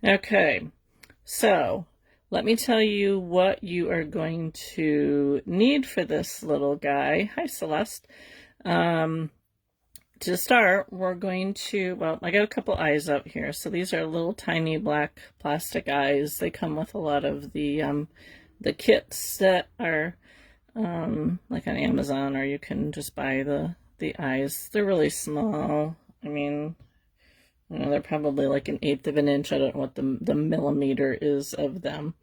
Okay, so let me tell you what you are going to need for this little guy. Hi, Celeste. Um, to start, we're going to, well, I got a couple eyes out here. So these are little tiny black plastic eyes. They come with a lot of the kits that are like on Amazon, or you can just buy the eyes. They're really small. I mean, you know, they're probably like an eighth of an inch. I don't know what the millimeter is of them.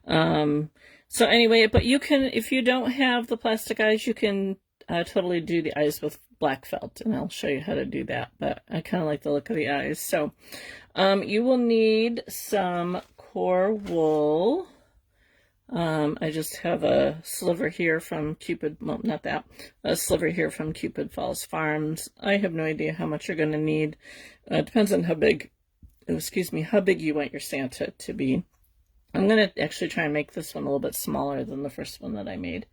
So anyway, but you can, if you don't have the plastic eyes, you can totally do the eyes with black felt, and I'll show you how to do that. But I kind of like the look of the eyes. So you will need some core wool. I just have a sliver here from Cupid, well, not that, a sliver here from Cupid Falls Farms. I have no idea how much you're going to need. It depends on how big, excuse me, how big you want your Santa to be. I'm going to actually try and make this one a little bit smaller than the first one that I made.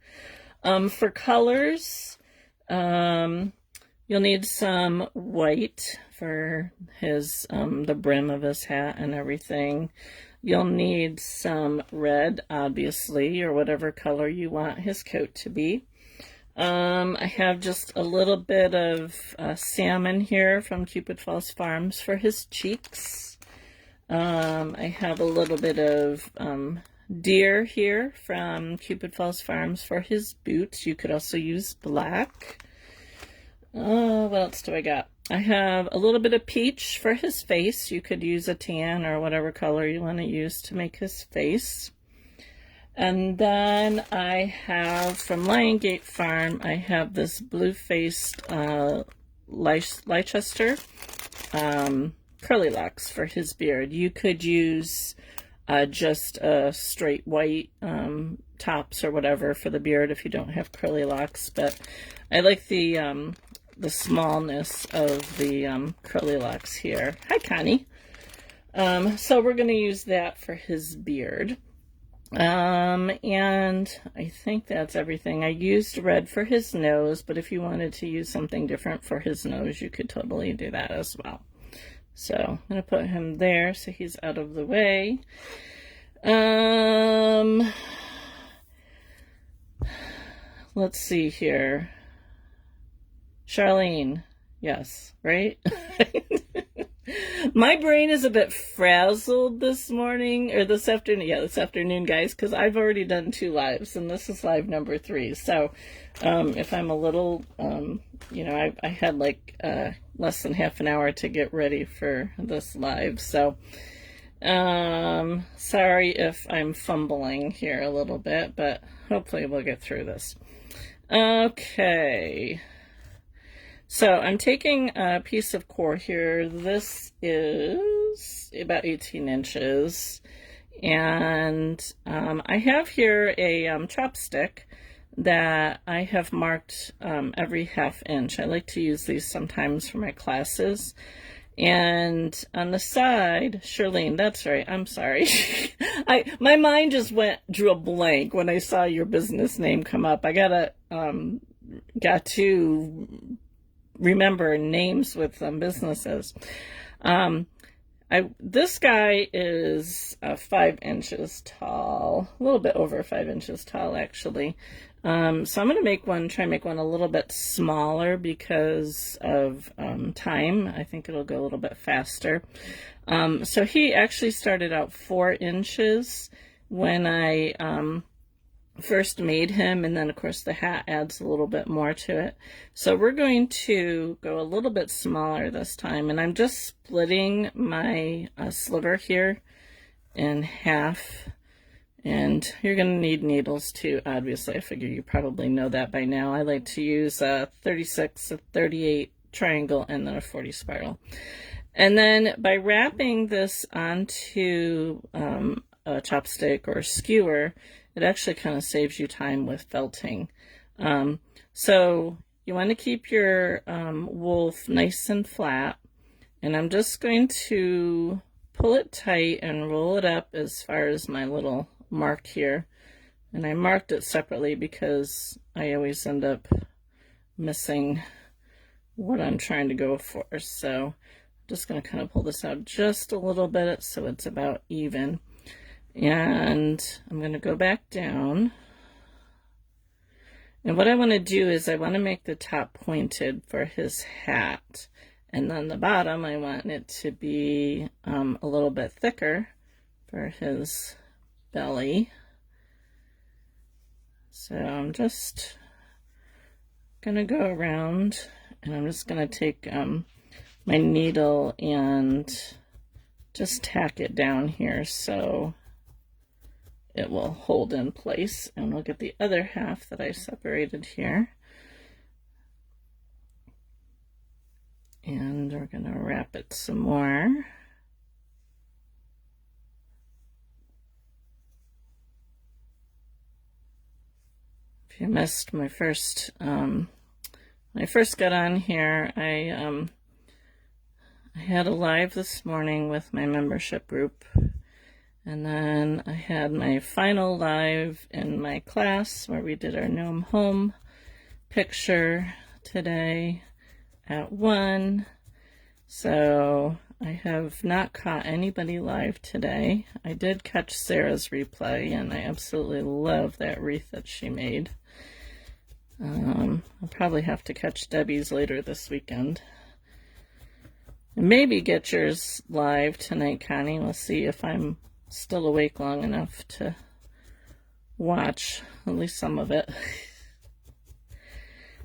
For colors, you'll need some white for his, the brim of his hat and everything. You'll need some red, obviously, or whatever color you want his coat to be. I have just a little bit of salmon here from Cupid Falls Farms for his cheeks. I have a little bit of deer here from Cupid Falls Farms for his boots. You could also use black. What else do I got? I have a little bit of peach for his face. You could use a tan or whatever color you want to use to make his face. And then I have from Liongate Farm, I have this blue-faced Leicester curly locks for his beard. You could use just a straight white tops or whatever for the beard if you don't have curly locks, but I like the smallness of the curly locks here. Hi, Connie. So we're going to use that for his beard. And I think that's everything. I used red for his nose, but if you wanted to use something different for his nose, you could totally do that as well. So I'm going to put him there so he's out of the way. Let's see here. Charlene, yes, right? My brain is a bit frazzled this morning, or this afternoon. Yeah, this afternoon, guys, because I've already done 2 lives, and this is live number 3. So if I'm a little, you know, I had like less than half an hour to get ready for this live. So sorry if I'm fumbling here a little bit, but hopefully we'll get through this. Okay. So I'm taking a piece of core here. This is about 18 inches. And I have here a chopstick that I have marked every half inch. I like to use these sometimes for my classes. And on the side, Charlene, that's right, I'm sorry. My mind just drew a blank when I saw your business name come up. I got to remember names with businesses. This guy is 5 inches tall, a little bit over 5 inches tall, actually. So I'm going to try and make one a little bit smaller because of time. I think it'll go a little bit faster. So he actually started out 4 inches when I first made him, and then of course the hat adds a little bit more to it. So we're going to go a little bit smaller this time, and I'm just splitting my sliver here in half. And you're going to need needles too, obviously. I figure you probably know that by now. I like to use a 36, a 38 triangle, and then a 40 spiral. And then by wrapping this onto a chopstick or a skewer, it actually kind of saves you time with felting. So you want to keep your wool nice and flat. And I'm just going to pull it tight and roll it up as far as my little mark here. And I marked it separately because I always end up missing what I'm trying to go for. So Just going to kind of pull this out just a little bit so it's about even. And I'm going to go back down. And what I want to do is I want to make the top pointed for his hat. And then the bottom, I want it to be a little bit thicker for his belly. So I'm just going to go around, and I'm just going to take my needle and just tack it down here so it will hold in place. And we'll get the other half that I separated here. And we're going to wrap it some more. If you missed my first, when I first got on here, I had a live this morning with my membership group. And then I had my final live in my class where we did our Gnome home picture today at 1. So I have not caught anybody live today. I did catch Sarah's replay, and I absolutely love that wreath that she made. I'll probably have to catch Debbie's later this weekend. And maybe get yours live tonight, Connie. We'll see if I'm still awake long enough to watch at least some of it.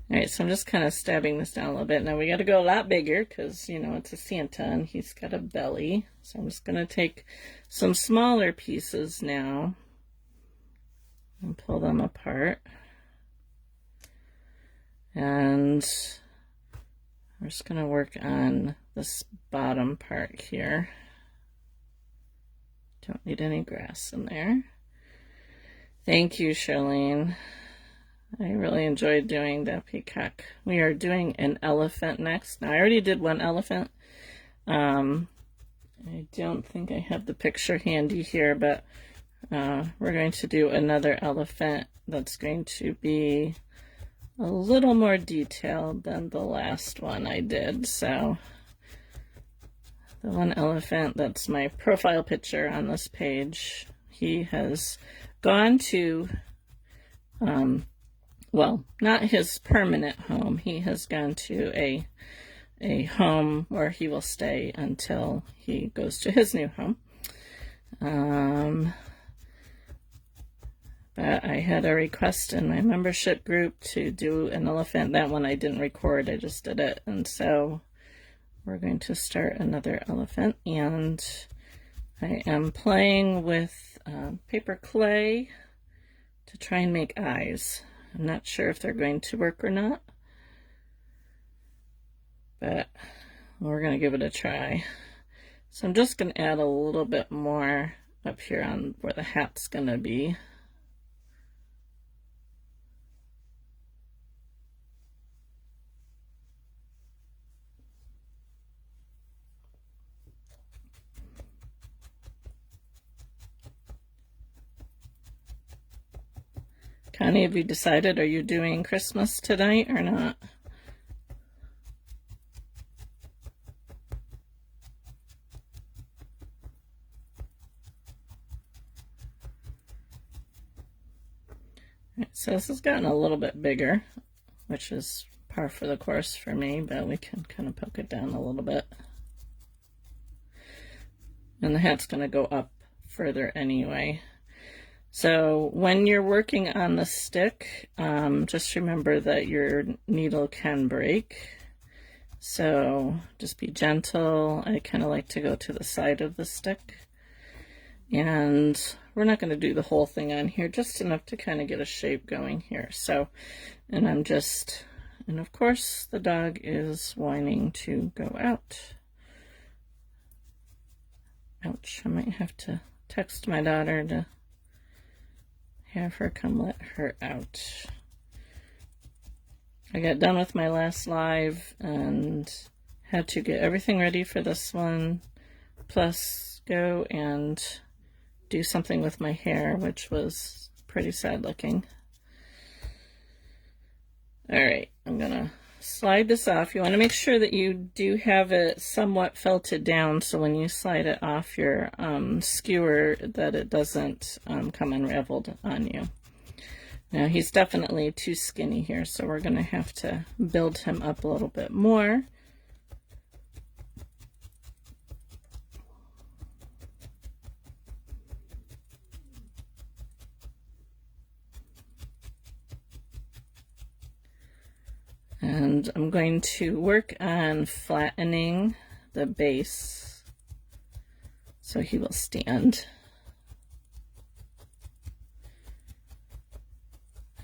Alright, so I'm just kind of stabbing this down a little bit. Now we got to go a lot bigger because, you know, it's a Santa and he's got a belly. So I'm just going to take some smaller pieces now and pull them apart. And we're just going to work on this bottom part here. Don't need any grass in there. Thank you, Charlene. I really enjoyed doing that peacock. We are doing an elephant next. Now, I already did one elephant. I don't think I have the picture handy here, but we're going to do another elephant that's going to be a little more detailed than the last one I did. So the one elephant that's my profile picture on this page, he has gone to, well, not his permanent home. He has gone to a home where he will stay until he goes to his new home. But I had a request in my membership group to do an elephant. That one I didn't record, I just did it. And so we're going to start another elephant. And I am playing with paper clay to try and make eyes. I'm not sure if they're going to work or not, but we're going to give it a try. So I'm just going to add a little bit more up here on where the hat's going to be. Connie, have you decided, are you doing Christmas tonight or not? Right, so this has gotten a little bit bigger, which is par for the course for me, but we can kind of poke it down a little bit. And the hat's going to go up further anyway. So when you're working on the stick, just remember that your needle can break. So just be gentle. I kind of like to go to the side of the stick. And we're not going to do the whole thing on here, just enough to kind of get a shape going here. So, and I'm just, and of course the dog is whining to go out. Ouch, I might have to text my daughter to have her come let her out. I got done with my last live and had to get everything ready for this one, plus go and do something with my hair, which was pretty sad looking. Alright, I'm gonna slide this off. You want to make sure that you do have it somewhat felted down, so when you slide it off your skewer that it doesn't come unraveled on you. Now he's definitely too skinny here, so we're going to have to build him up a little bit more. And I'm going to work on flattening the base so he will stand.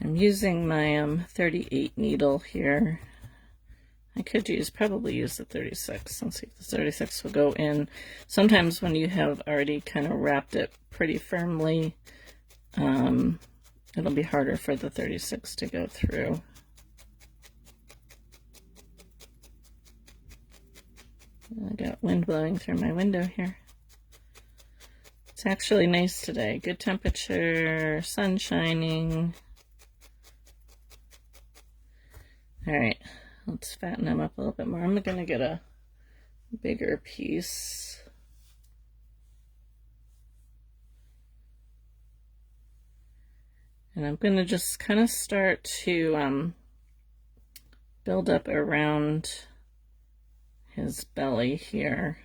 I'm using my 38 needle here. I could probably use the 36. Let's see if the 36 will go in. Sometimes when you have already kind of wrapped it pretty firmly, it'll be harder for the 36 to go through. I got wind blowing through my window here. It's actually nice today. Good temperature, sun shining. All right, let's fatten them up a little bit more. I'm going to get a bigger piece. And I'm going to just kind of start to build up around his belly here,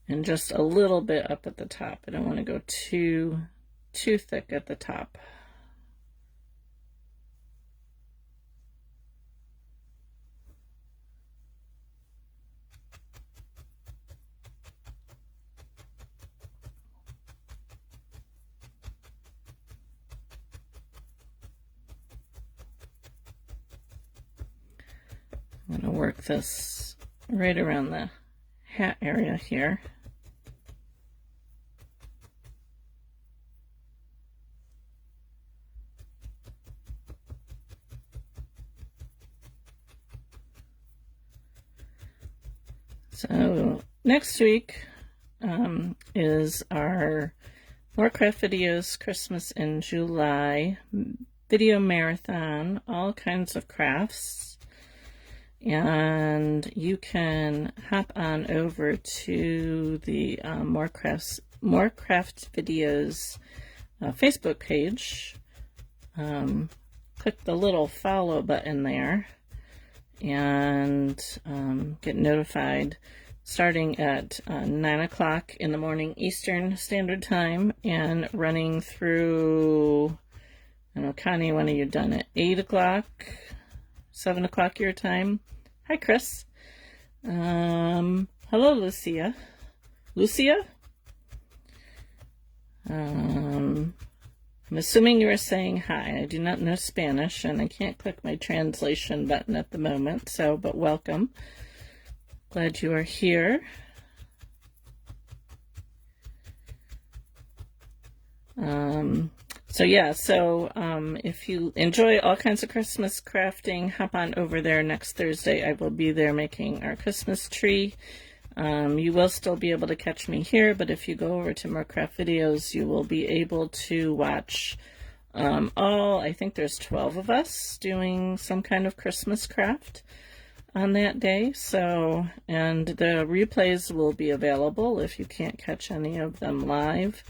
and just a little bit up at the top. I don't want to go too thick at the top. I'm going to work this right around the hat area here. So next week is our More Craft Videos Christmas in July video marathon, all kinds of crafts. And you can hop on over to the More Craft Videos Facebook page. Click the little follow button there and get notified starting at 9 o'clock in the morning Eastern Standard Time and running through, I don't know, Connie, when are you done at 8 o'clock? 7 o'clock your time. Hi, Chris. Hello, Lucia. Lucia? I'm assuming you were saying hi. I do not know Spanish, and I can't click my translation button at the moment, but welcome. Glad you are here. If you enjoy all kinds of Christmas crafting, hop on over there next Thursday. I will be there making our Christmas tree. You will still be able to catch me here, but if you go over to More Craft Videos, you will be able to watch I think there's 12 of us doing some kind of Christmas craft on that day. And the replays will be available if you can't catch any of them live.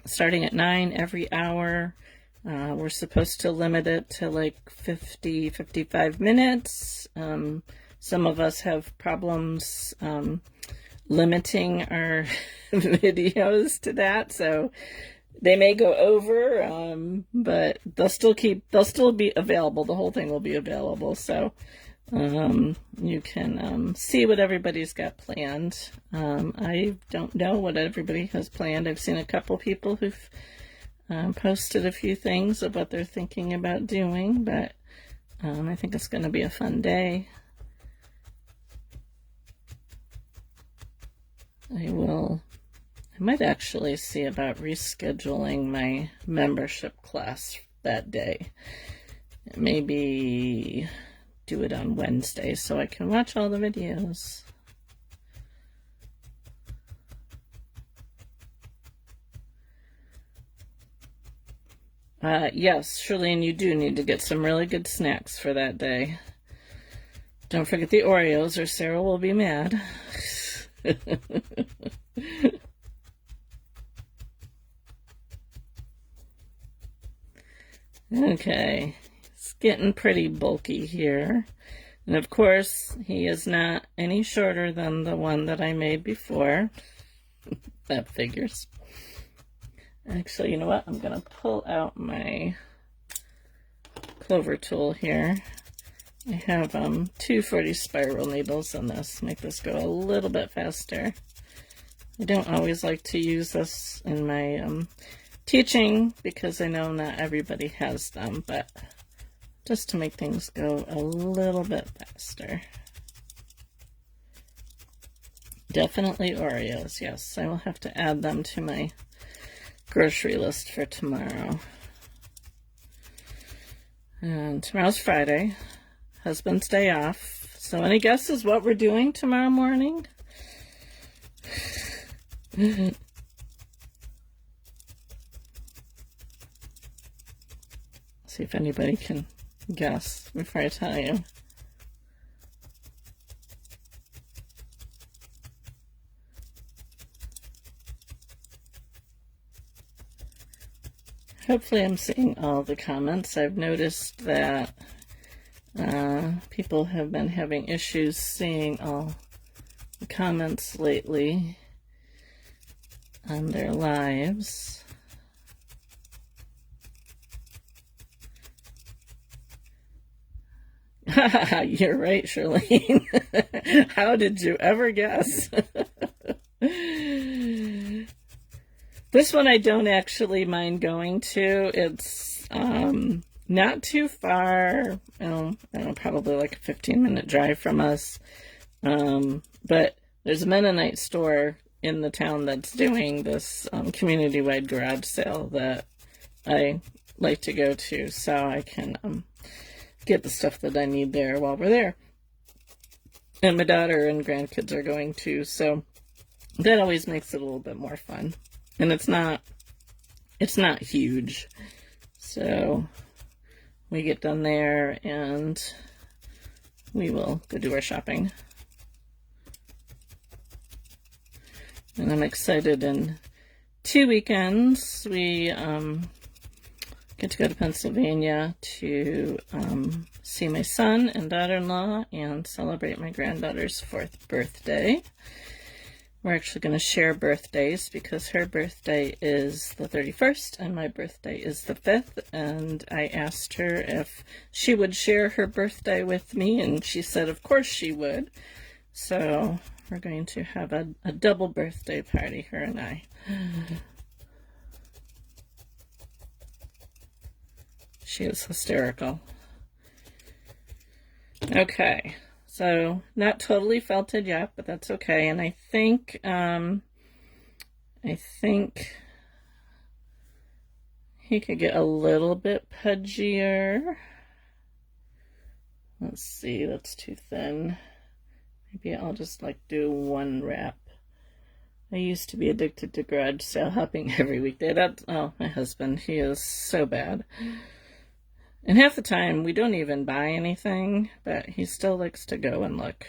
Starting at 9 every hour. We're supposed to limit it to like 55 minutes. Some of us have problems limiting our videos to that, so they may go over, but they'll still be available. The whole thing will be available, so you can see what everybody's got planned. I don't know what everybody has planned. I've seen a couple people who've posted a few things of what they're thinking about doing, but I think it's going to be a fun day. I might actually see about rescheduling my membership class that day. Maybe do it on Wednesday so I can watch all the videos. Yes, Charlene, you do need to get some really good snacks for that day. Don't forget the Oreos or Sarah will be mad. Okay, it's getting pretty bulky here. And of course, he is not any shorter than the one that I made before. That figures. Actually, you know what? I'm going to pull out my clover tool here. I have 240 spiral needles in this. Make this go a little bit faster. I don't always like to use this in my teaching because I know not everybody has them, but just to make things go a little bit faster. Definitely Oreos, yes. I will have to add them to my grocery list for tomorrow. And tomorrow's Friday, husband's day off. So any guesses what we're doing tomorrow morning? See if anybody can guess before I tell you. Hopefully I'm seeing all the comments. I've noticed that people have been having issues seeing all the comments lately on their lives. You're right, Charlene. How did you ever guess? This one I don't actually mind going to. It's not too far. I don't know, probably like a 15-minute drive from us. But there's a Mennonite store in the town that's doing this community-wide garage sale that I like to go to, so I can get the stuff that I need there while we're there. And my daughter and grandkids are going too, so that always makes it a little bit more fun. And it's not huge. So we get done there and we will go do our shopping. And I'm excited. In 2 weekends, we get to go to Pennsylvania to see my son and daughter-in-law and celebrate my granddaughter's 4th birthday. We're actually going to share birthdays because her birthday is the 31st and my birthday is the 5th. And I asked her if she would share her birthday with me, and she said of course she would. So we're going to have a double birthday party, her and I. She is hysterical. Okay. So, not totally felted yet, but that's okay. And I think he could get a little bit pudgier. Let's see, that's too thin. Maybe I'll just like do 1 wrap. I used to be addicted to garage sale hopping every weekday. Oh, my husband, he is so bad. And half the time, we don't even buy anything, but he still likes to go and look.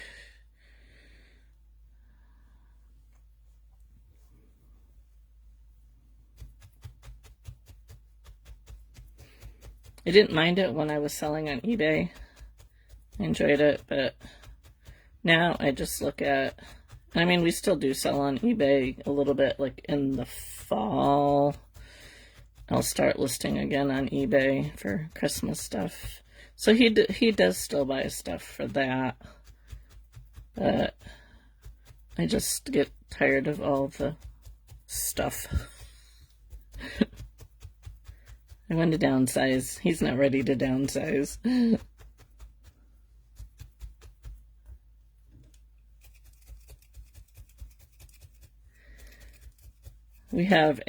I didn't mind it when I was selling on eBay. I enjoyed it, but now I just look at... I mean, we still do sell on eBay a little bit, like in the fall. I'll start listing again on eBay for Christmas stuff. So he does still buy stuff for that. But I just get tired of all the stuff. I want to downsize. He's not ready to downsize. We have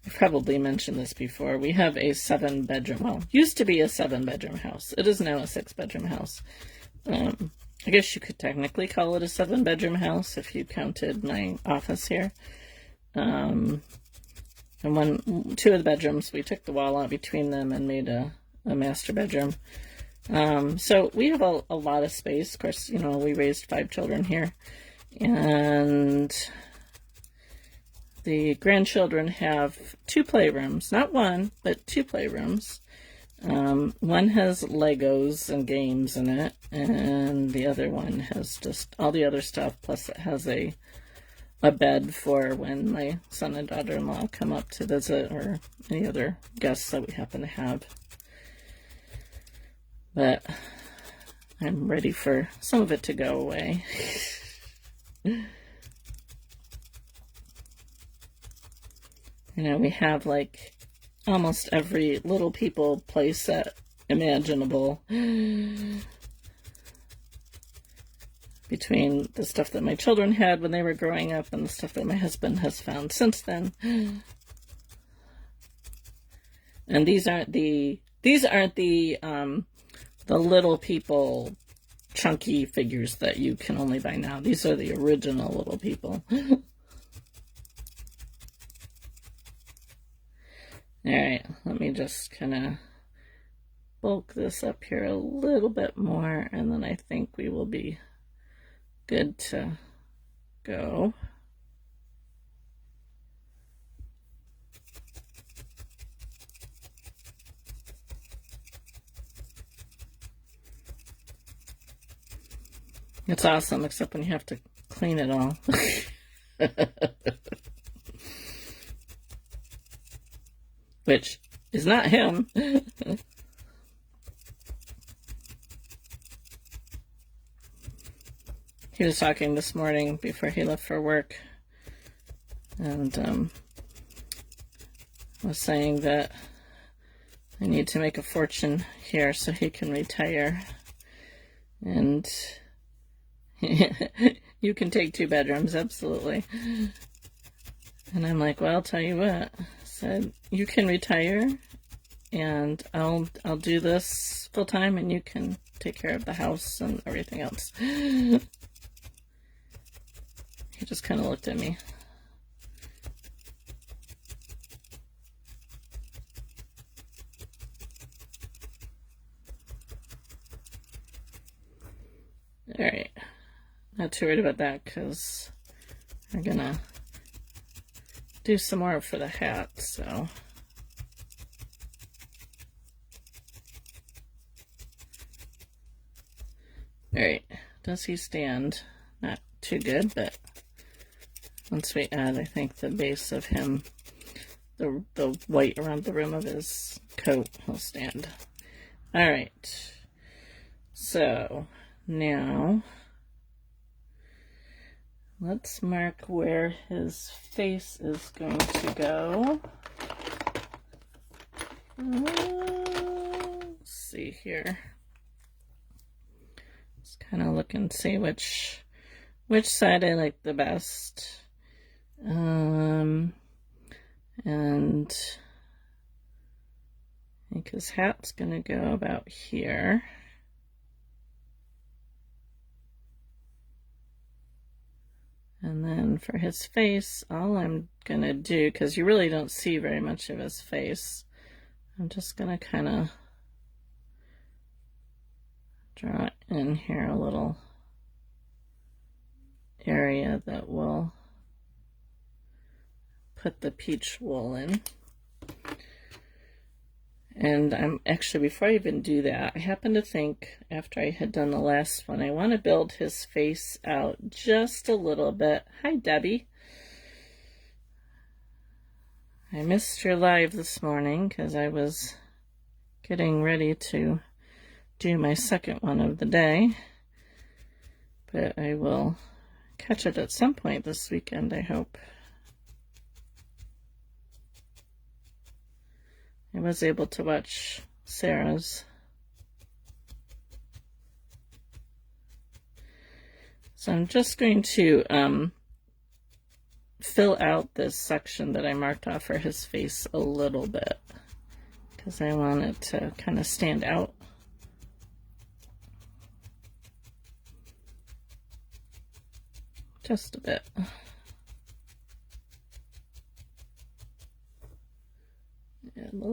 I've probably mentioned this before. We have a 7-bedroom, well, used to be a 7-bedroom house. It is now a 6-bedroom house. I guess you could technically call it a 7-bedroom house if you counted my office here. And two of the bedrooms, we took the wall out between them and made a master bedroom. So we have a lot of space. Of course, you know, we raised 5 children here. And the grandchildren have 2 playrooms. Not one, but 2 playrooms. One has Legos and games in it, and the other one has just all the other stuff, plus it has a bed for when my son and daughter-in-law come up to visit, or any other guests that we happen to have. But I'm ready for some of it to go away. You know, we have like almost every Little People playset imaginable. Between the stuff that my children had when they were growing up and the stuff that my husband has found since then. And these aren't the Little People chunky figures that you can only buy now. These are the original Little People. Alright, let me just kind of bulk this up here a little bit more, and then I think we will be good to go. It's awesome, except when you have to clean it all. Which is not him. He was talking this morning before he left for work, and was saying that I need to make a fortune here so he can retire. And you can take 2 bedrooms, absolutely. And I'm like, well, I'll tell you what. I said, you can retire, and I'll do this full time, and you can take care of the house and everything else. He just kind of looked at me. Alright. Not too worried about that, because we're gonna do some more for the hat, so. Alright. Does he stand? Not too good, but once we add, I think, the base of him, the white around the rim of his coat, he'll stand. Alright. So, now, let's mark where his face is going to go. Let's see here. Just kind of look and see which side I like the best. And I think his hat's gonna go about here. And then for his face, all I'm gonna do, because you really don't see very much of his face, I'm just gonna kind of draw in here a little area that will put the peach wool in. And I'm actually, before I even do that, I happen to think, after I had done the last one, I want to build his face out just a little bit. Hi, Debbie. I missed your live this morning because I was getting ready to do my second one of the day. But I will catch it at some point this weekend, I hope. I was able to watch Sarah's. So I'm just going to fill out this section that I marked off for his face a little bit, because I want it to kind of stand out. Just a bit.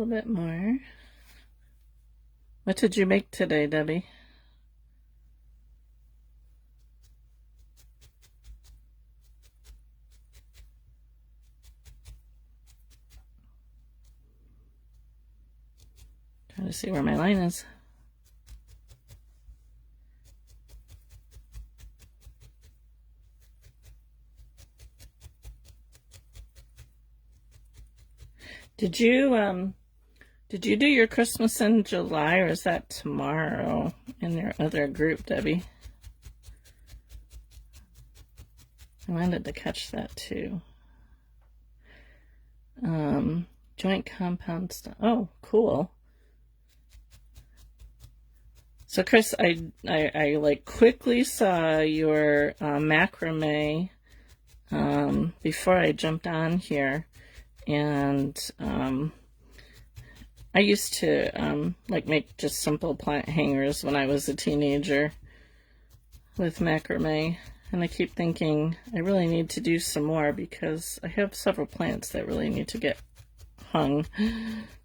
little bit more. What did you make today, Debbie? Trying to see where my line is. Did you do your Christmas in July, or is that tomorrow in your other group, Debbie? I wanted to catch that too. Joint compound stuff. Oh, cool. So Chris, I like quickly saw your macrame before I jumped on here, and I used to like make just simple plant hangers when I was a teenager with macrame, and I keep thinking I really need to do some more because I have several plants that really need to get hung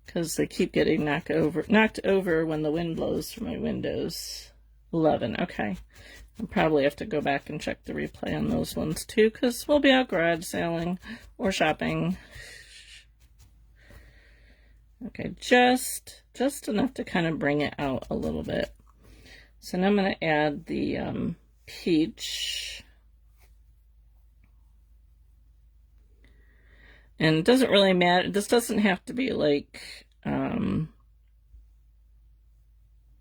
because they keep getting knocked over when the wind blows through my windows. 11. Okay. I'll probably have to go back and check the replay on those ones too, because we'll be out garage sailing or shopping. Okay, just enough to kind of bring it out a little bit. So now I'm going to add the peach. And it doesn't really matter. This doesn't have to be like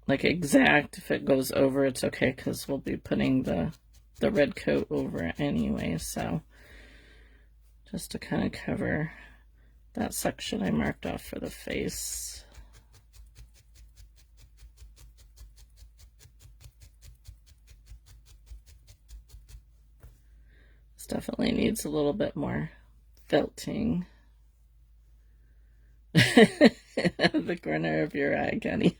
exact. If it goes over, it's okay, because we'll be putting the red coat over it anyway. So just to kind of cover that section I marked off for the face. This definitely needs a little bit more felting. The corner of your eye, Kenny.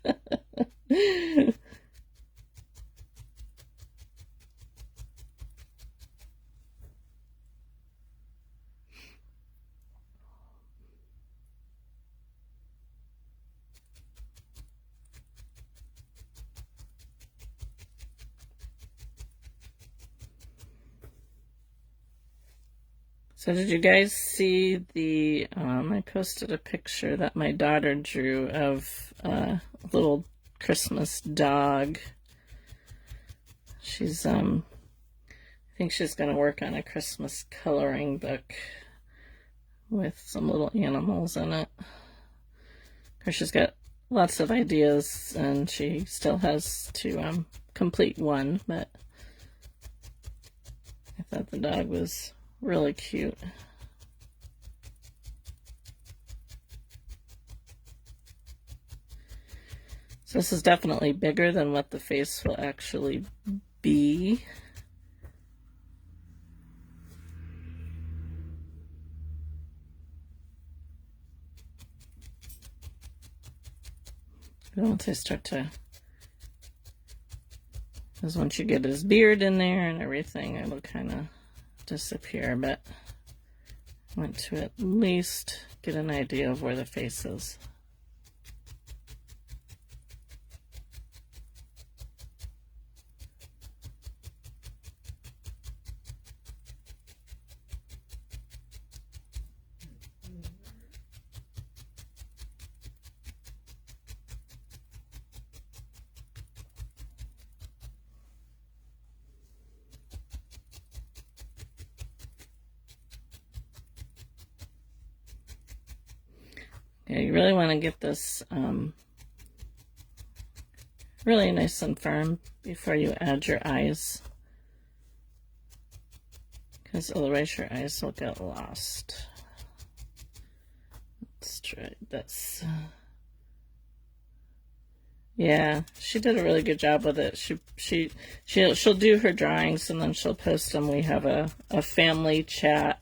So did you guys see the, I posted a picture that my daughter drew of a little Christmas dog. She's, I think she's going to work on a Christmas coloring book with some little animals in it. Of course, she's got lots of ideas, and she still has to complete one, but I thought the dog was really cute. So this is definitely bigger than what the face will actually be. Once I start to, because once you get his beard in there and everything, it'll kind of disappear, but I want to at least get an idea of where the face is. Yeah, you really want to get this really nice and firm before you add your eyes, because otherwise your eyes will get lost. Let's try this. Yeah, she did a really good job with it. She'll do her drawings and then she'll post them. We have a family chat,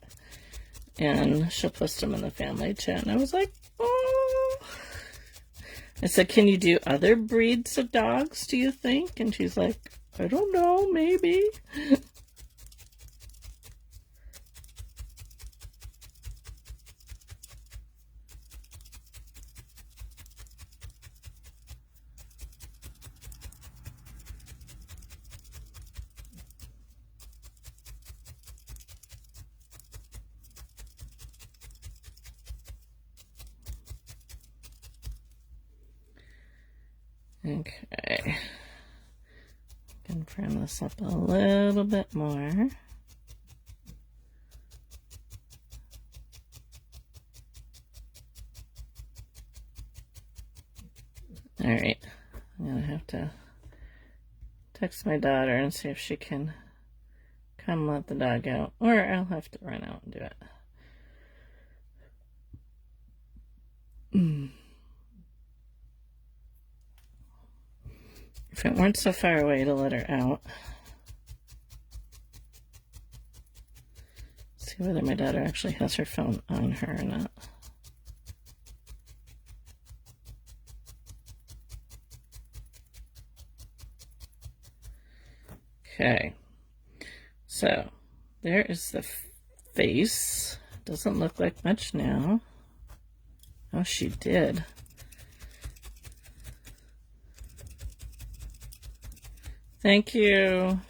and she'll post them in the family chat. And I was like, oh. I said, can you do other breeds of dogs, do you think? And she's like, I don't know, maybe. Okay. Can firm this up a little bit more. All right, I'm gonna have to text my daughter and see if she can come let the dog out, or I'll have to run out and do it. If it weren't so far away to let her out. See whether my daughter actually has her phone on her or not. Okay, so there is the face. Doesn't look like much now. Oh, she did. Thank you.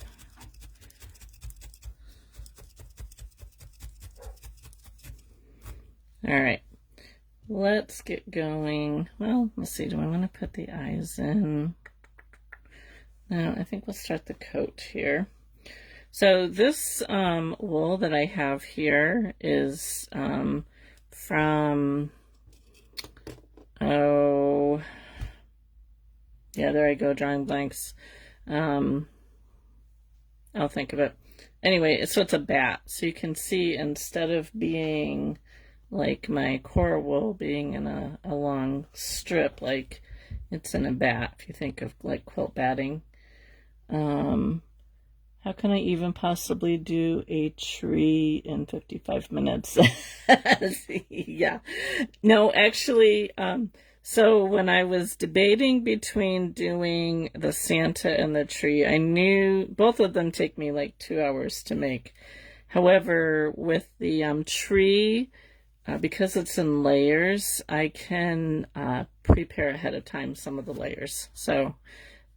All right, let's get going. Well, let's see. Do I want to put the eyes in? No, I think we'll start the coat here. So this wool that I have here is from, oh, yeah, there I go, drawing blanks. I'll think of it. Anyway, so it's a bat. So you can see instead of being like my core wool being in a long strip, like it's in a bat, if you think of like quilt batting. How can I even possibly do a tree in 55 minutes? Yeah. No, actually, so when I was debating between doing the Santa and the tree, I knew both of them take me like 2 hours to make. However, with the tree, because it's in layers, I can prepare ahead of time some of the layers. So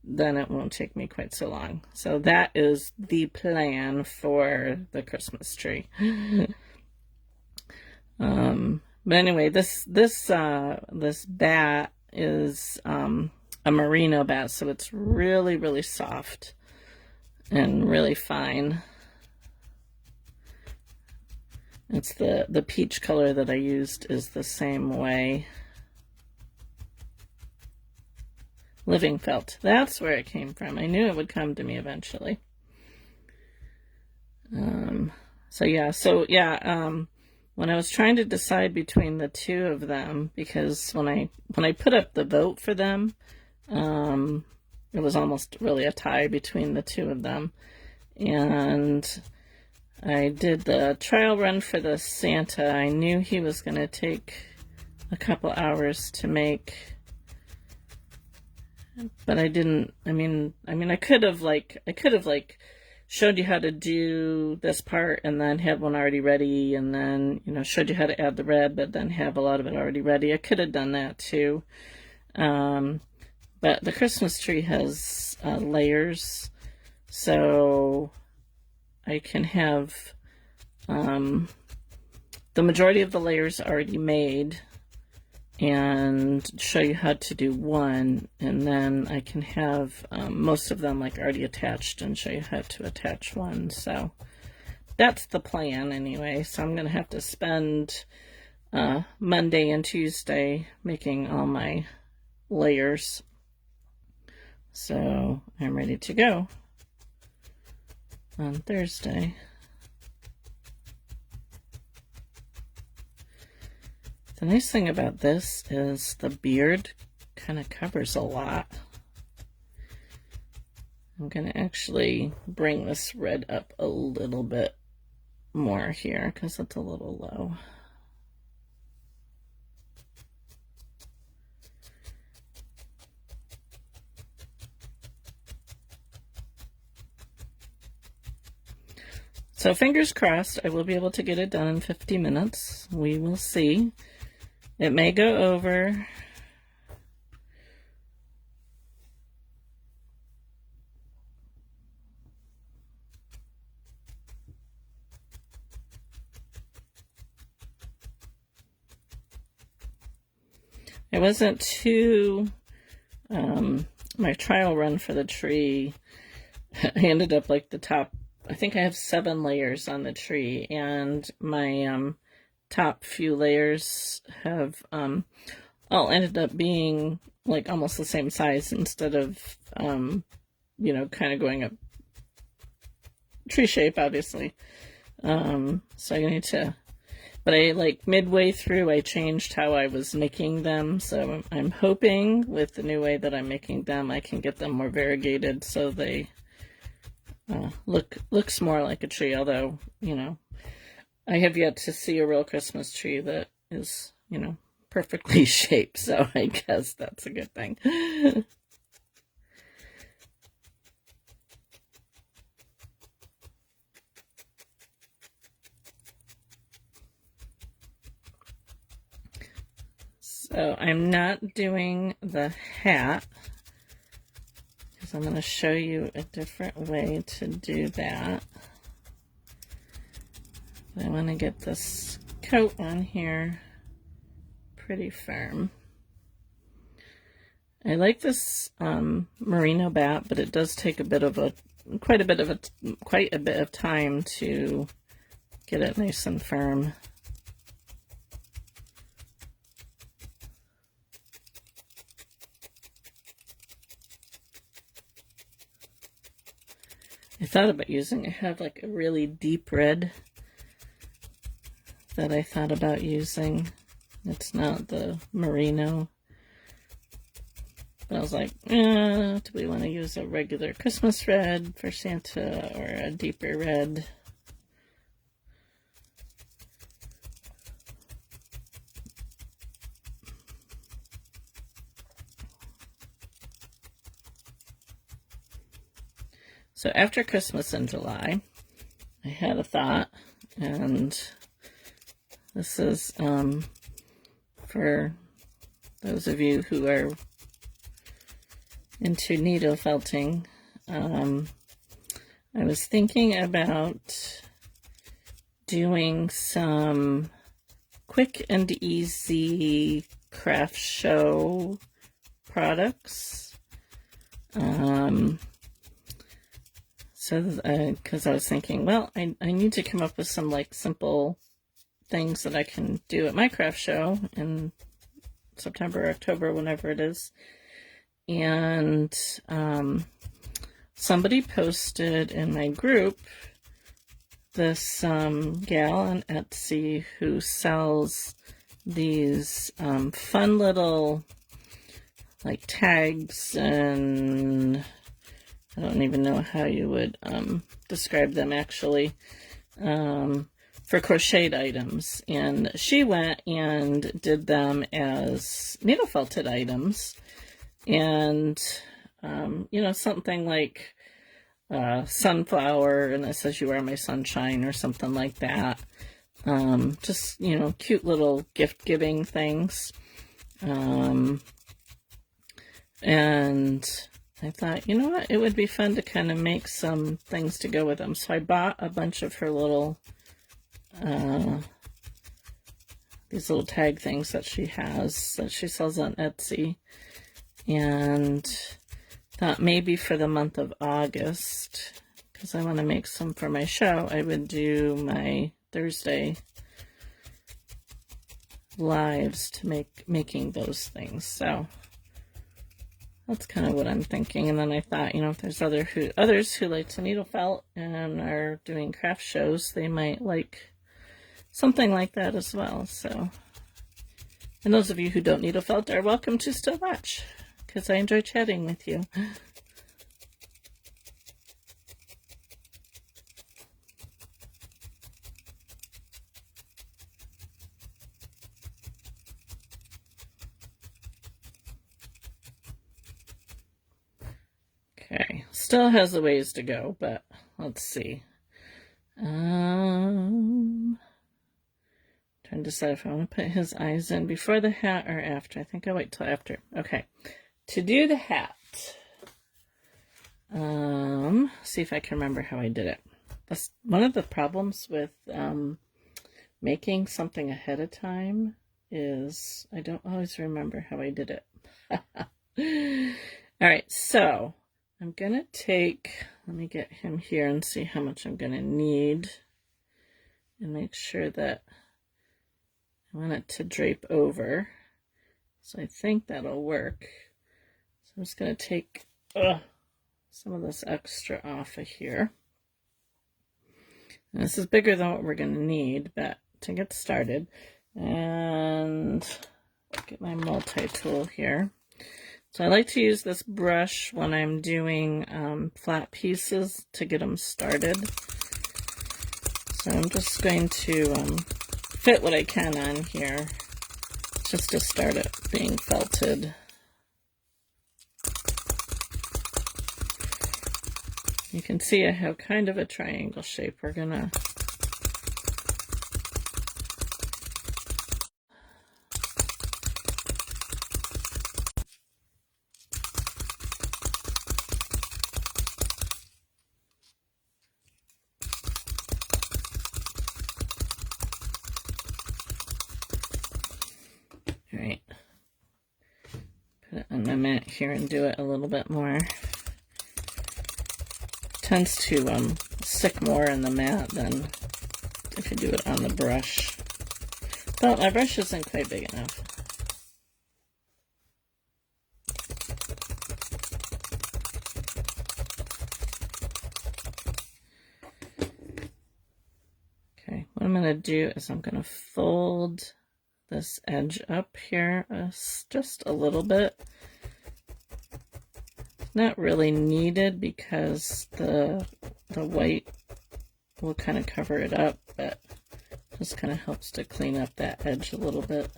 then it won't take me quite so long. So that is the plan for the Christmas tree. But anyway, this bat is a merino bat, so it's really, really soft and really fine. It's the peach color that I used is the same way. Living felt. That's where it came from. I knew it would come to me eventually. When I was trying to decide between the two of them, because when I put up the vote for them, it was almost really a tie between the two of them. And I did the trial run for the Santa. I knew he was going to take a couple hours to make. But I didn't, I could have showed you how to do this part and then had one already ready, and then, showed you how to add the red, but then have a lot of it already ready. I could have done that too. But the Christmas tree has layers, so I can have the majority of the layers already made and show you how to do one, and then I can have most of them like already attached and show you how to attach one. So that's the plan anyway. So I'm gonna have to spend Monday and Tuesday making all my layers, so I'm ready to go on Thursday. The nice thing about this is the beard kind of covers a lot. I'm going to actually bring this red up a little bit more here because it's a little low. So fingers crossed, I will be able to get it done in 50 minutes. We will see. It may go over. I wasn't too my trial run for the tree, I ended up like the top, I think I have 7 layers on the tree, and my top few layers have all ended up being like almost the same size instead of, you know, kind of going up tree shape, obviously. So I need to, but I like midway through I changed how I was making them, so I'm hoping with the new way that I'm making them I can get them more variegated so they looks more like a tree, although, you know, I have yet to see a real Christmas tree that is, you know, perfectly shaped, so I guess that's a good thing. So I'm not doing the hat because I'm going to show you a different way to do that. I want to get this coat on here pretty firm. I like this merino bat, but it does take quite a bit of time to get it nice and firm. I thought about using, I have like a really deep red that I thought about using. It's not the merino. But I was like, do we want to use a regular Christmas red for Santa or a deeper red? So after Christmas in July, I had a thought, and this is for those of you who are into needle felting. I was thinking about doing some quick and easy craft show products. Because I was thinking, well, I need to come up with some like simple things that I can do at my craft show in September, October, whenever it is. And somebody posted in my group this gal on Etsy who sells these fun little like tags, and I don't even know how you would describe them actually, for crocheted items. And she went and did them as needle felted items. And, you know, something like sunflower, and it says "You Are My Sunshine" or something like that. Just, you know, cute little gift-giving things. And I thought, you know what, it would be fun to kind of make some things to go with them. So I bought a bunch of her little, these little tag things that she has, that she sells on Etsy. And thought maybe for the month of August, because I want to make some for my show, I would do my Thursday lives to making those things. So that's kind of what I'm thinking. And then I thought, you know, if there's others who like to needle felt and are doing craft shows, they might like something like that as well. So, and those of you who don't needle felt are welcome to still watch, because I enjoy chatting with you. Okay, still has a ways to go, but let's see. Trying to decide if I want to put his eyes in before the hat or after. I think I'll wait till after. Okay, to do the hat, see if I can remember how I did it. That's one of the problems with making something ahead of time, is I don't always remember how I did it. All right, so I'm gonna take, let me get him here and see how much I'm gonna need and make sure that I want it to drape over. So I think that'll work. So I'm just gonna take some of this extra off of here. And this is bigger than what we're gonna need, but to get started, and get my multi-tool here. So I like to use this brush when I'm doing flat pieces to get them started. So I'm just going to fit what I can on here just to start it being felted. You can see I have kind of a triangle shape. We're gonna put it on my mat here and do it a little bit more. It tends to stick more in the mat than if you do it on the brush. But my brush isn't quite big enough. Okay, what I'm going to do is I'm going to fold this edge up here just a little bit. Not really needed because the white will kind of cover it up, but just kind of helps to clean up that edge a little bit.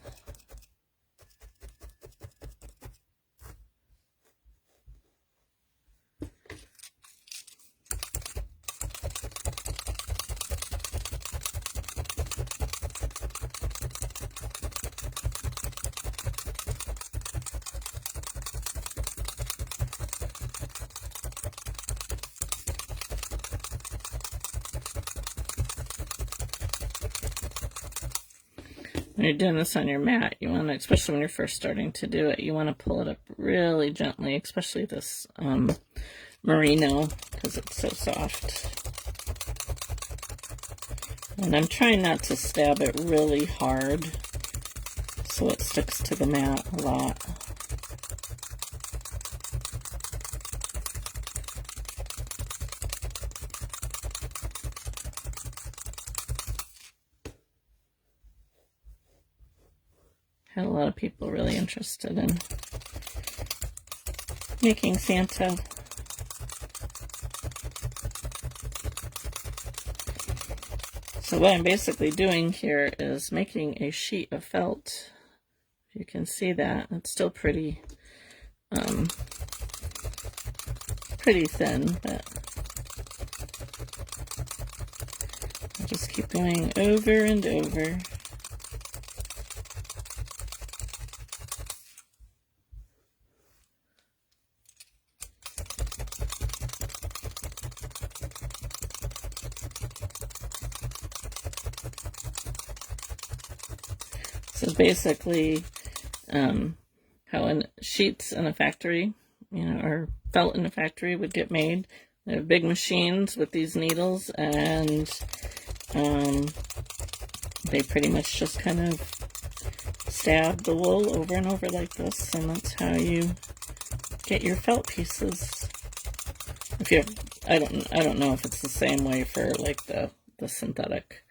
When you're doing this on your mat, you want to, especially when you're first starting to do it, you want to pull it up really gently, especially this merino, because it's so soft. And I'm trying not to stab it really hard so it sticks to the mat a lot. Had a lot of people really interested in making Santa. So what I'm basically doing here is making a sheet of felt. You can see that it's still pretty pretty thin, but I'll just keep going over and over. This is basically how sheets in a factory, or felt in a factory would get made. They have big machines with these needles, and they pretty much just kind of stab the wool over and over like this, and that's how you get your felt pieces. If you have, I don't know if it's the same way for like the synthetic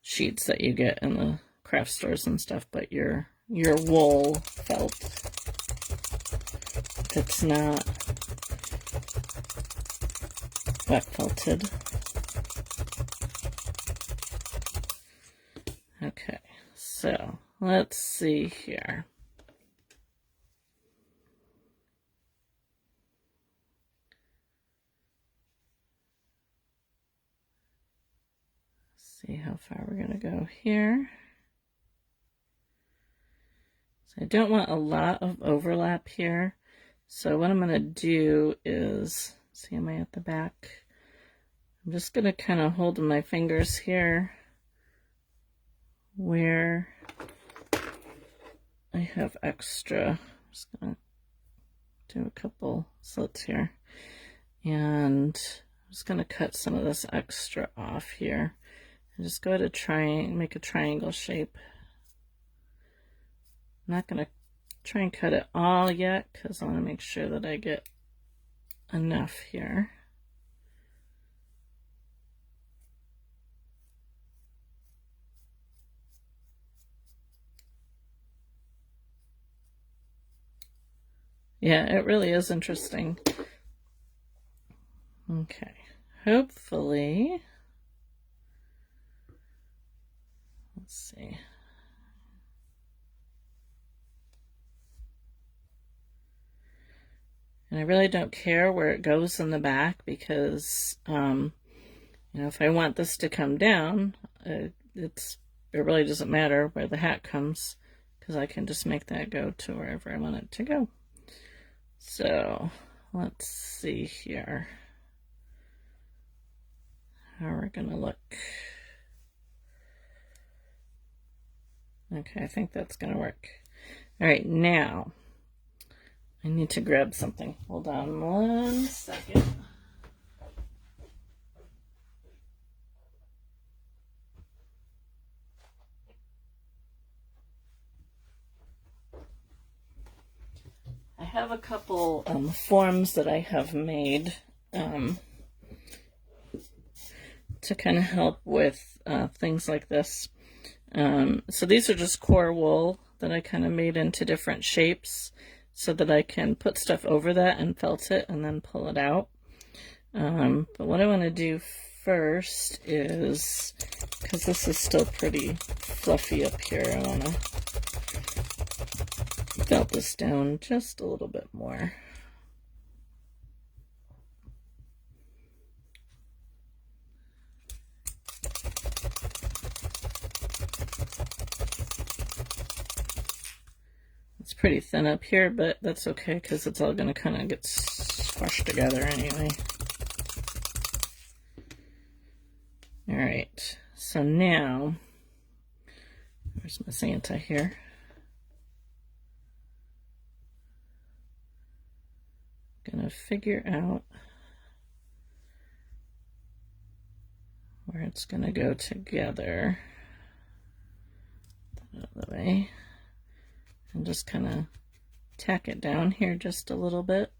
sheets that you get in the craft stores and stuff, but your wool felt, it's not wet felted. Okay, so let's see here. See how far we're going to go here. So I don't want a lot of overlap here. So what I'm going to do is, see, am I at the back? I'm just going to kind of hold my fingers here where I have extra. I'm just going to do a couple slits here. And I'm just going to cut some of this extra off here. And just go ahead and make a triangle shape. I'm not going to try and cut it all yet because I want to make sure that I get enough here. Yeah, it really is interesting. Okay, hopefully, let's see. And I really don't care where it goes in the back because, you know, if I want this to come down, it really doesn't matter where the hat comes because I can just make that go to wherever I want it to go. So let's see here how we're gonna look. Okay, I think that's gonna work. All right, now I need to grab something. Hold on 1 second. I have a couple forms that I have made to kind of help with things like this. So these are just core wool that I kind of made into different shapes so that I can put stuff over that and felt it and then pull it out. But what I want to do first is, because this is still pretty fluffy up here, I want to felt this down just a little bit more. It's pretty thin up here, but that's okay because it's all going to kind of get squashed together anyway. All right, so now, where's my Santa here? I'm going to figure out where it's going to go together. Put it out of the way. And just kind of tack it down here just a little bit.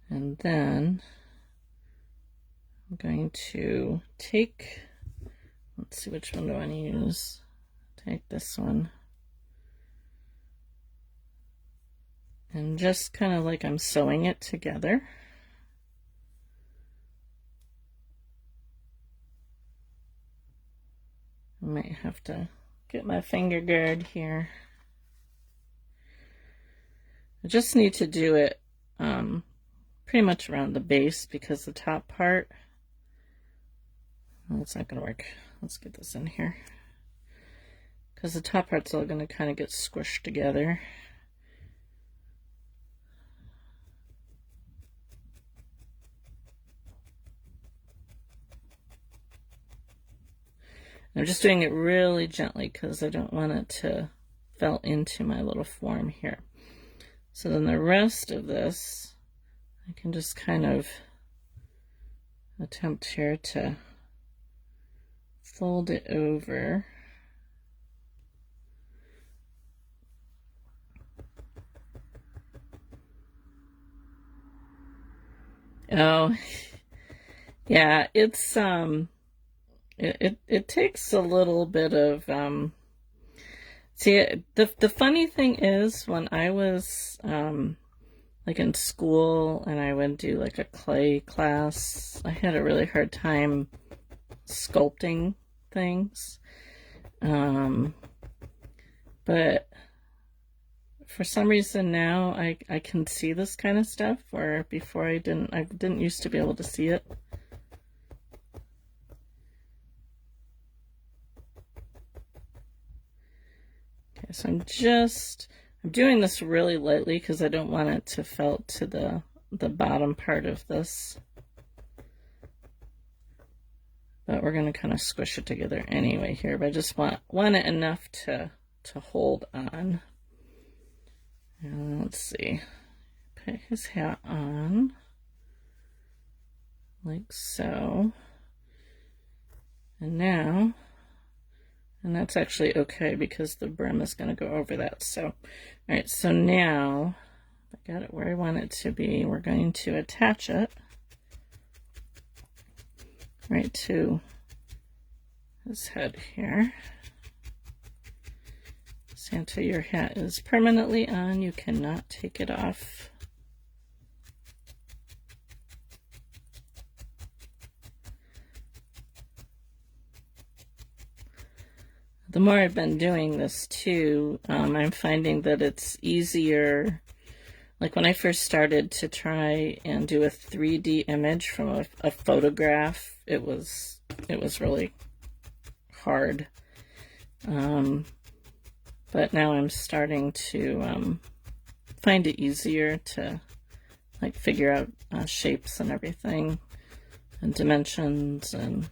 And then I'm going to take, let's see, which one do I want to use? Take this one. And just kind of like I'm sewing it together. I might have to get my finger guard here. I just need to do it pretty much around the base because the top part, well, it's not going to work. Let's get this in here. Because the top part's all going to kind of get squished together. I'm just doing it really gently because I don't want it to fall into my little form here. So then the rest of this, I can just kind of attempt here to fold it over. Oh, yeah, it's it takes a little bit of see, the funny thing is when I was like in school and I would do like a clay class, I had a really hard time sculpting things. But for some reason now I can see this kind of stuff where before I didn't used to be able to see it. Okay, so I'm doing this really lightly because I don't want it to felt to the bottom part of this. But we're going to kind of squish it together anyway here, but I just want it enough to hold on. let's see, put his hat on like so. And now, and that's actually okay because the brim is going to go over that. So, all right, so now I got it where I want it to be. We're going to attach it right to his head here. Santa, your hat is permanently on. You cannot take it off. The more I've been doing this too, I'm finding that it's easier. Like when I first started to try and do a 3D image from a photograph, it was really hard. But now I'm starting to find it easier to like figure out shapes and everything and dimensions and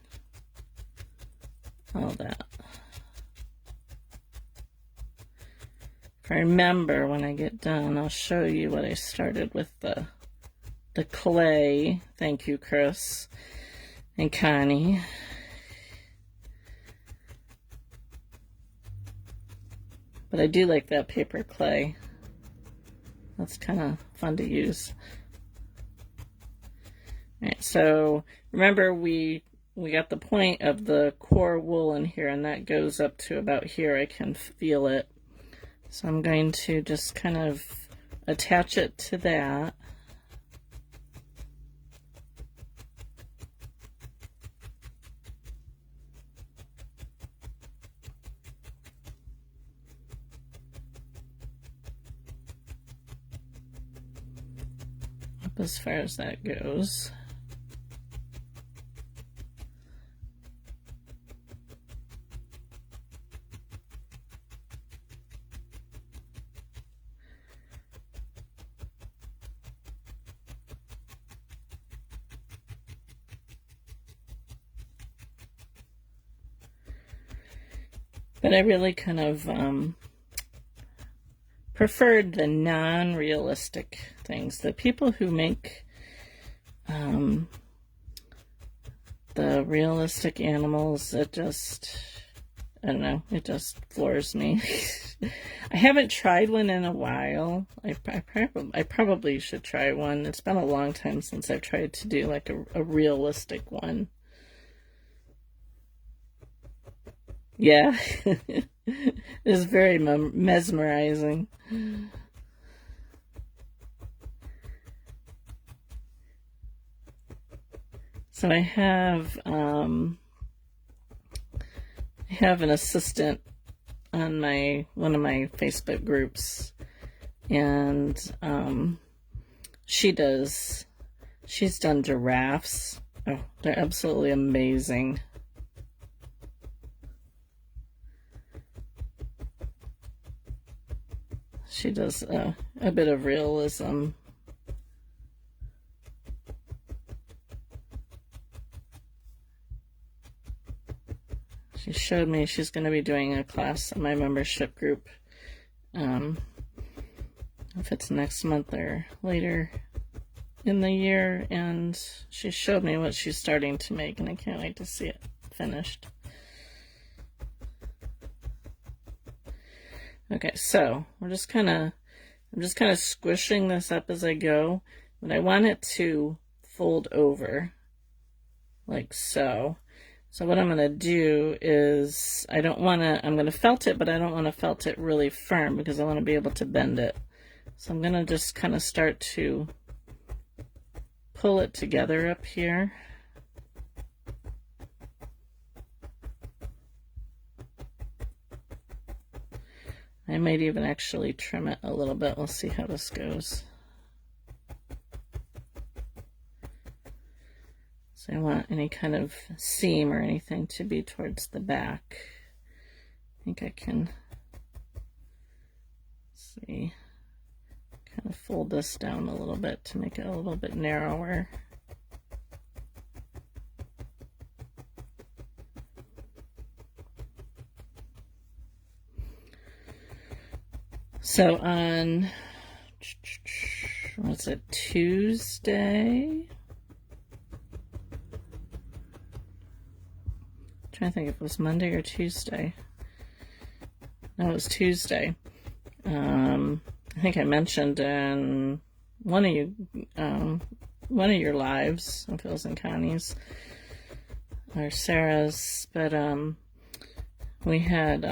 all that. If I remember when I get done, I'll show you what I started with the clay. Thank you, Chris and Connie. But I do like that paper clay. That's kind of fun to use. All right, so remember we got the point of the core wool in here, and that goes up to about here. I can feel it. So I'm going to just kind of attach it to that. Up as far as that goes. But I really kind of preferred the non-realistic things. The people who make the realistic animals, it just, I don't know, it just floors me. I haven't tried one in a while. I probably should try one. It's been a long time since I've tried to do like a realistic one. Yeah, it's very mesmerizing. So I have an assistant on one of my Facebook groups, and she's done giraffes. Oh, they're absolutely amazing. She does a bit of realism. She showed me she's going to be doing a class in my membership group. If it's next month or later in the year, and she showed me what she's starting to make, and I can't wait to see it finished. Okay, so I'm just kind of squishing this up as I go, but I want it to fold over like so. So what I'm going to do is I'm going to felt it, but I don't want to felt it really firm because I want to be able to bend it. So I'm going to just kind of start to pull it together up here. I might even actually trim it a little bit. We'll see how this goes. So I want any kind of seam or anything to be towards the back. I think I can see, kind of fold this down a little bit to make it a little bit narrower. So on was it Tuesday? I'm trying to think if it was Monday or Tuesday. No, it was Tuesday. I think I mentioned in one of your lives, if it was in Connie's or Sarah's, but we had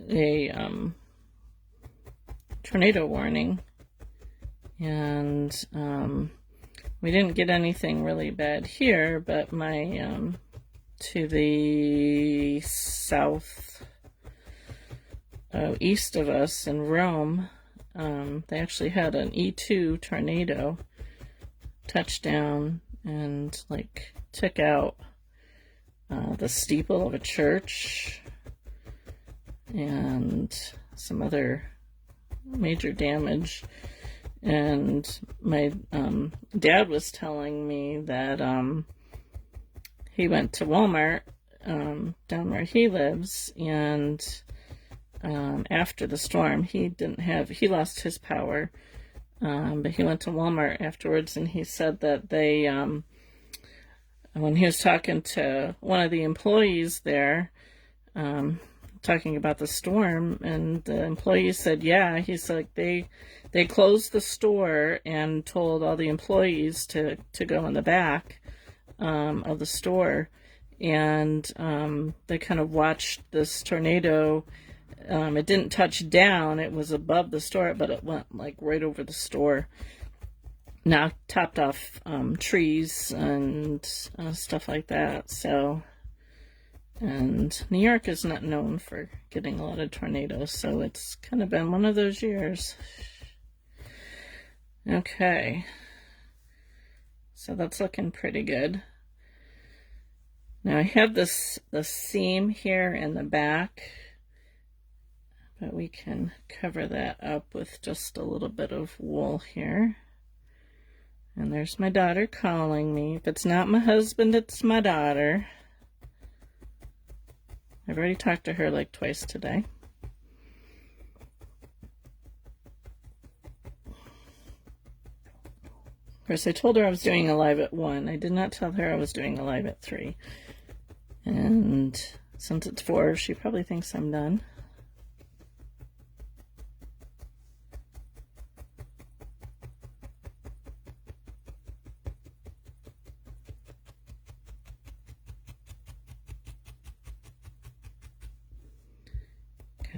a tornado warning, and we didn't get anything really bad here, but my to the south east of us in Rome, they actually had an E2 tornado touchdown and like took out the steeple of a church and some other major damage. And my dad was telling me that he went to Walmart down where he lives, and after the storm, he lost his power, but he went to Walmart afterwards, and he said that they, when he was talking to one of the employees there, talking about the storm, and the employee said, yeah, he's like, they closed the store and told all the employees to go in the back of the store, and they kind of watched this tornado. It didn't touch down, it was above the store, but it went like right over the store, topped off trees and stuff like that. So, and New York is not known for getting a lot of tornadoes, so it's kind of been one of those years. Okay, so that's looking pretty good. Now I have the seam here in the back, but we can cover that up with just a little bit of wool here. And there's my daughter calling me. If it's not my husband, it's my daughter. I've already talked to her like twice today. Of course, I told her I was doing a live at 1. I did not tell her I was doing a live at 3. And since it's 4, she probably thinks I'm done.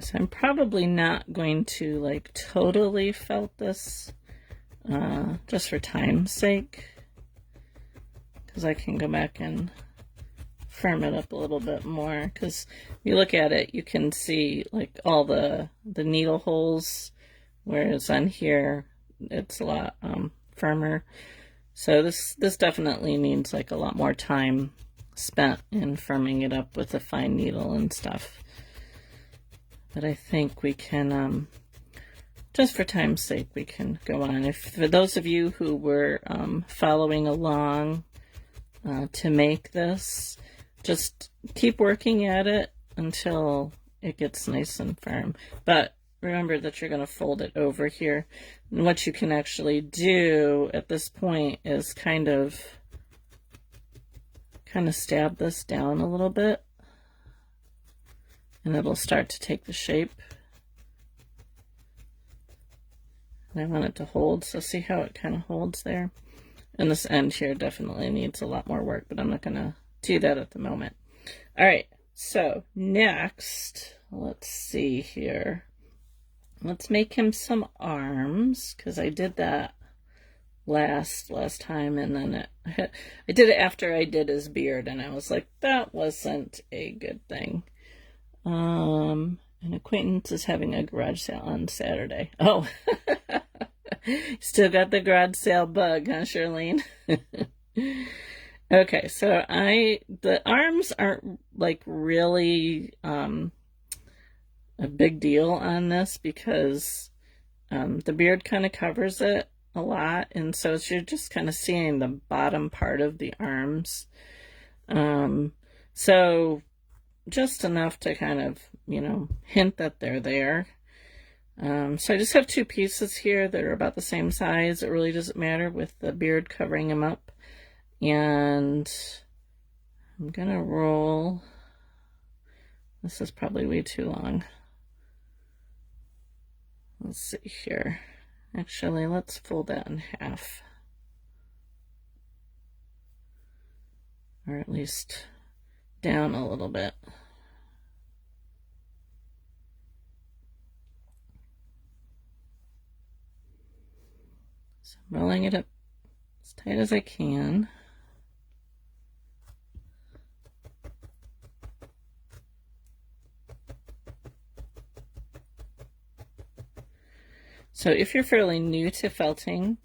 So I'm probably not going to like totally felt this, just for time's sake, because I can go back and firm it up a little bit more. Because if you look at it, you can see like all the needle holes, whereas on here it's a lot firmer. So this definitely needs like a lot more time spent in firming it up with a fine needle and stuff. But I think we can, just for time's sake, we can go on. For those of you who were following along to make this, just keep working at it until it gets nice and firm. But remember that you're going to fold it over here. And what you can actually do at this point is kind of stab this down a little bit. And it'll start to take the shape. And I want it to hold, so see how it kind of holds there? And this end here definitely needs a lot more work, but I'm not going to do that at the moment. All right, so next, let's see here. Let's make him some arms, because I did that last time, and then I did it after I did his beard, and I was like, that wasn't a good thing. An acquaintance is having a garage sale on Saturday. Oh, still got the garage sale bug, huh, Charlene? Okay, so the arms aren't like really a big deal on this, because the beard kind of covers it a lot, and so you're just kind of seeing the bottom part of the arms. So just enough to kind of, hint that they're there. So I just have two pieces here that are about the same size. It really doesn't matter with the beard covering him up. And I'm gonna roll. This is probably way too long. Let's see here. Actually, let's fold that in half. Or at least down a little bit. So I'm rolling it up as tight as I can. So if you're fairly new to felting,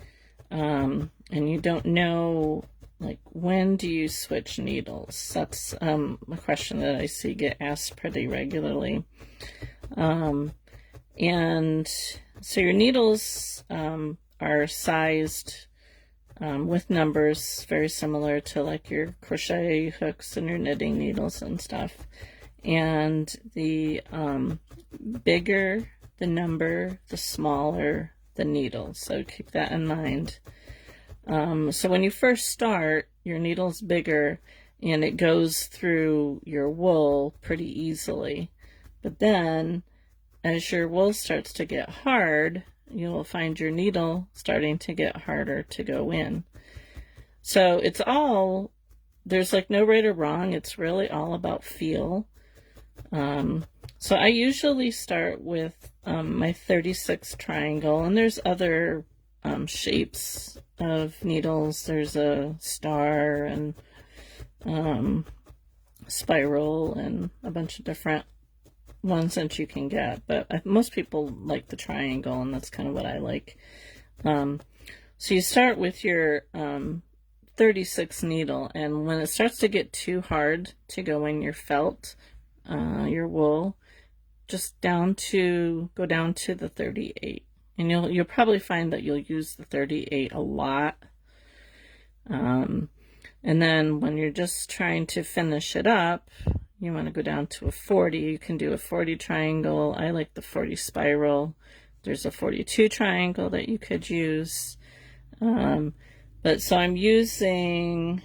and you don't know, like, when do you switch needles? That's a question that I see get asked pretty regularly. And so your needles are sized with numbers very similar to like your crochet hooks and your knitting needles and stuff. And the bigger the number, the smaller the needle. So keep that in mind. So when you first start, your needle's bigger and it goes through your wool pretty easily. But then as your wool starts to get hard, you will find your needle starting to get harder to go in. So it's all, there's like no right or wrong. It's really all about feel. So I usually start with my 36 triangle, and there's other shapes of needles. There's a star and spiral and a bunch of different ones that you can get, but most people like the triangle, and that's kind of what I like. So you start with your 36 needle, and when it starts to get too hard to go in your felt, your wool, just go down to the 38, and you'll probably find that you'll use the 38 a lot. And then when you're just trying to finish it up, you want to go down to a 40. You can do a 40 triangle. I like the 40 spiral. There's a 42 triangle that you could use. But so I'm using,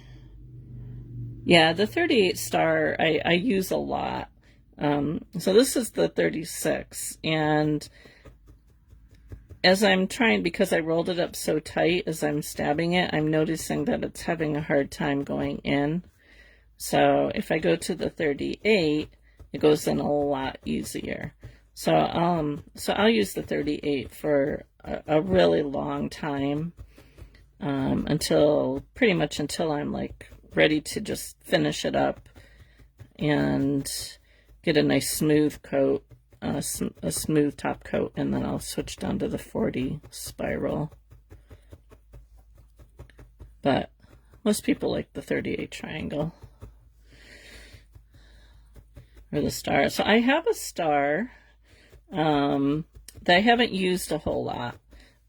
yeah, the 38 star I use a lot. So this is the 36, and as I'm trying, because I rolled it up so tight, as I'm stabbing it, I'm noticing that it's having a hard time going in. So if I go to the 38, it goes in a lot easier. So I'll use the 38 for a really long time, pretty much until I'm like ready to just finish it up and get a nice smooth coat, a smooth top coat, and then I'll switch down to the 40 spiral. But most people like the 38 triangle or the star. So I have a star that I haven't used a whole lot.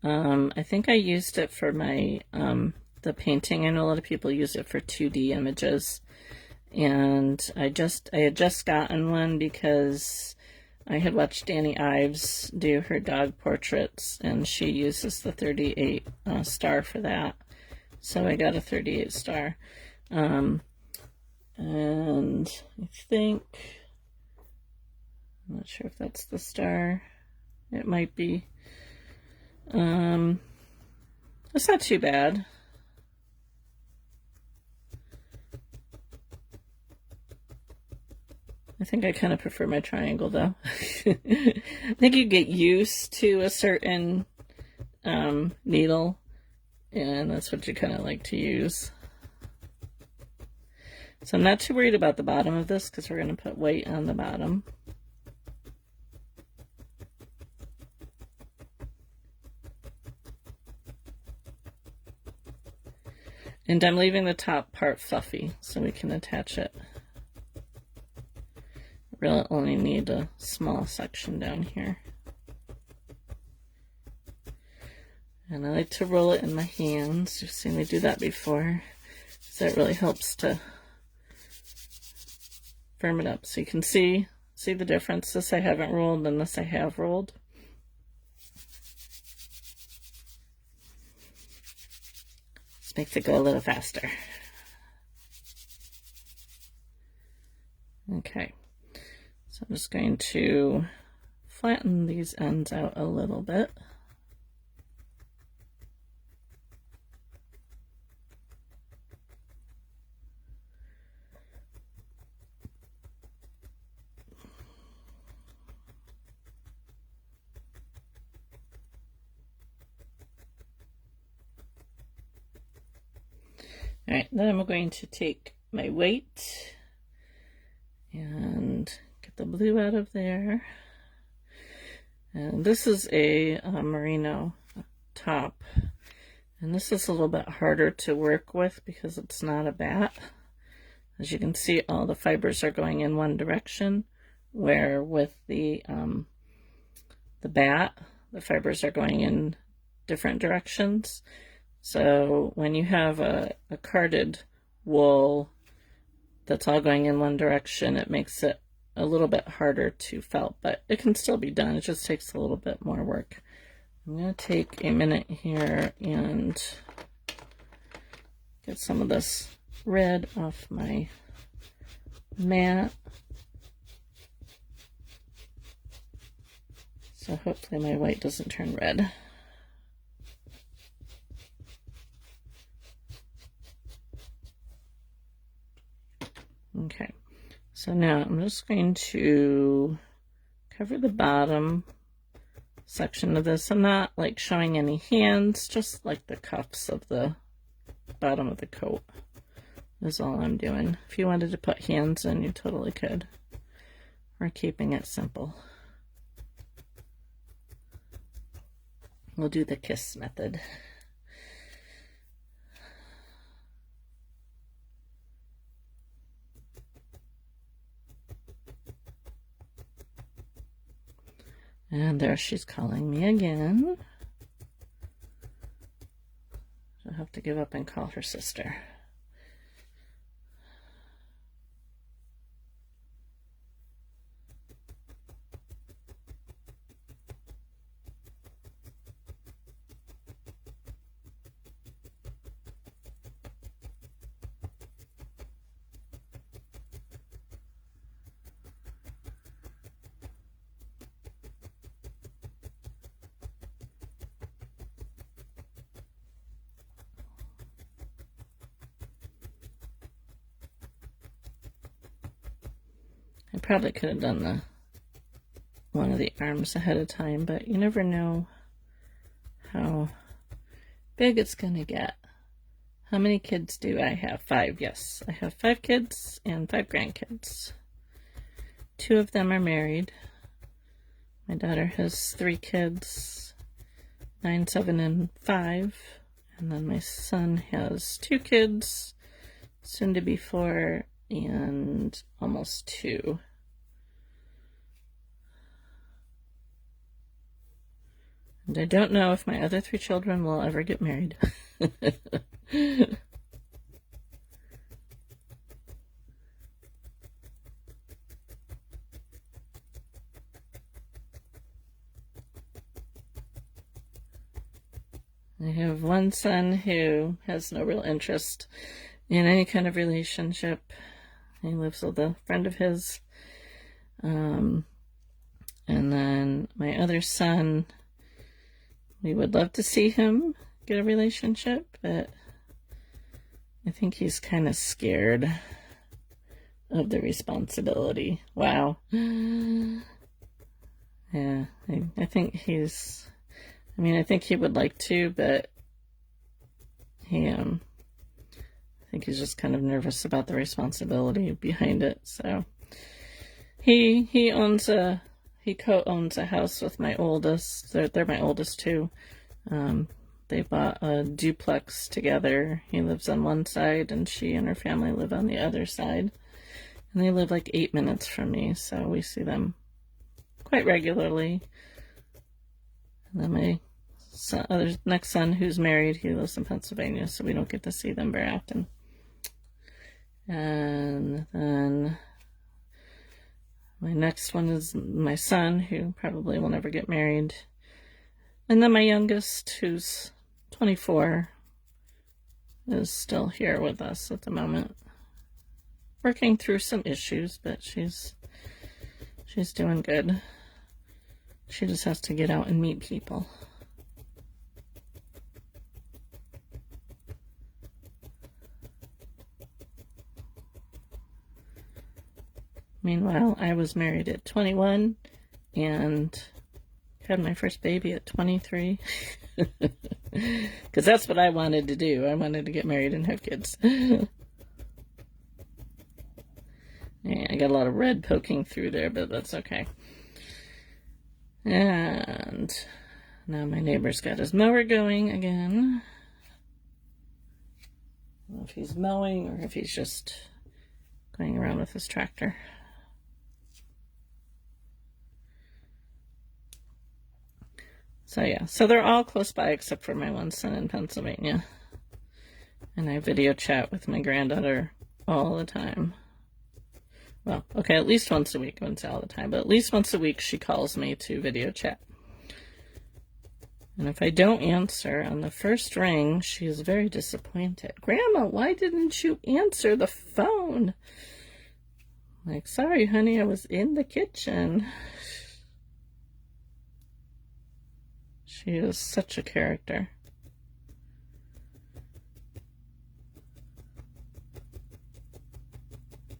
I think I used it for my the painting. I know a lot of people use it for 2D images, and I had just gotten one because I had watched Danny Ives do her dog portraits, and she uses the 38 star for that. So I got a 38 star. And I think, I'm not sure if that's the star. It might be. It's not too bad. I think I kind of prefer my triangle, though. I think you get used to a certain needle, and that's what you kind of like to use. So I'm not too worried about the bottom of this because we're going to put weight on the bottom. And I'm leaving the top part fluffy so we can attach it. Really only need a small section down here. And I like to roll it in my hands. You've seen me do that before. So that really helps to firm it up. So you can see the difference. This I haven't rolled and this I have rolled. makes it go a little faster. Okay, so I'm just going to flatten these ends out a little bit. All right, then I'm going to take my weight and get the blue out of there. And this is a merino top. And this is a little bit harder to work with because it's not a bat. As you can see, all the fibers are going in one direction, where with the bat, the fibers are going in different directions. So when you have a carded wool that's all going in one direction, it makes it a little bit harder to felt, but it can still be done. It just takes a little bit more work. I'm going to take a minute here and get some of this red off my mat. So hopefully my white doesn't turn red. Okay, so now I'm just going to cover the bottom section of this. I'm not like showing any hands, just like the cuffs of the bottom of the coat is all I'm doing. If you wanted to put hands in, you totally could. We're keeping it simple. We'll do the kiss method. And there she's calling me again. She'll have to give up and call her sister. I probably could have done one of the arms ahead of time, but you never know how big it's going to get. How many kids do I have? 5, yes. I have 5 kids and 5 grandkids. 2 of them are married. My daughter has 3 kids, 9, 7, and 5. And then my son has 2 kids, soon to be 4, and almost 2. And I don't know if my other 3 children will ever get married. I have one son who has no real interest in any kind of relationship. He lives with a friend of his. And then my other son, we would love to see him get a relationship, but I think he's kind of scared of the responsibility. Wow. Yeah, I think he's, I think he would like to, but I think he's just kind of nervous about the responsibility behind it. So he co-owns a house with my oldest. They're my oldest too. They bought a duplex together. He lives on one side and she and her family live on the other side. And they live like 8 minutes from me, so we see them quite regularly. And then my next son, who's married, he lives in Pennsylvania, so we don't get to see them very often. And then my next one is my son, who probably will never get married. And then my youngest, who's 24, is still here with us at the moment. Working through some issues, but she's doing good. She just has to get out and meet people. Meanwhile, I was married at 21 and had my first baby at 23. Because that's what I wanted to do. I wanted to get married and have kids. Yeah, I got a lot of red poking through there, but that's okay. And now my neighbor's got his mower going again. I don't know if he's mowing or if he's just going around with his tractor. So yeah, so they're all close by except for my one son in Pennsylvania. And I video chat with my granddaughter all the time. Well, okay, at least once a week. I wouldn't say all the time, but at least once a week she calls me to video chat. And if I don't answer on the first ring, she is very disappointed. Grandma, why didn't you answer the phone? I'm like, sorry, honey, I was in the kitchen. She is such a character.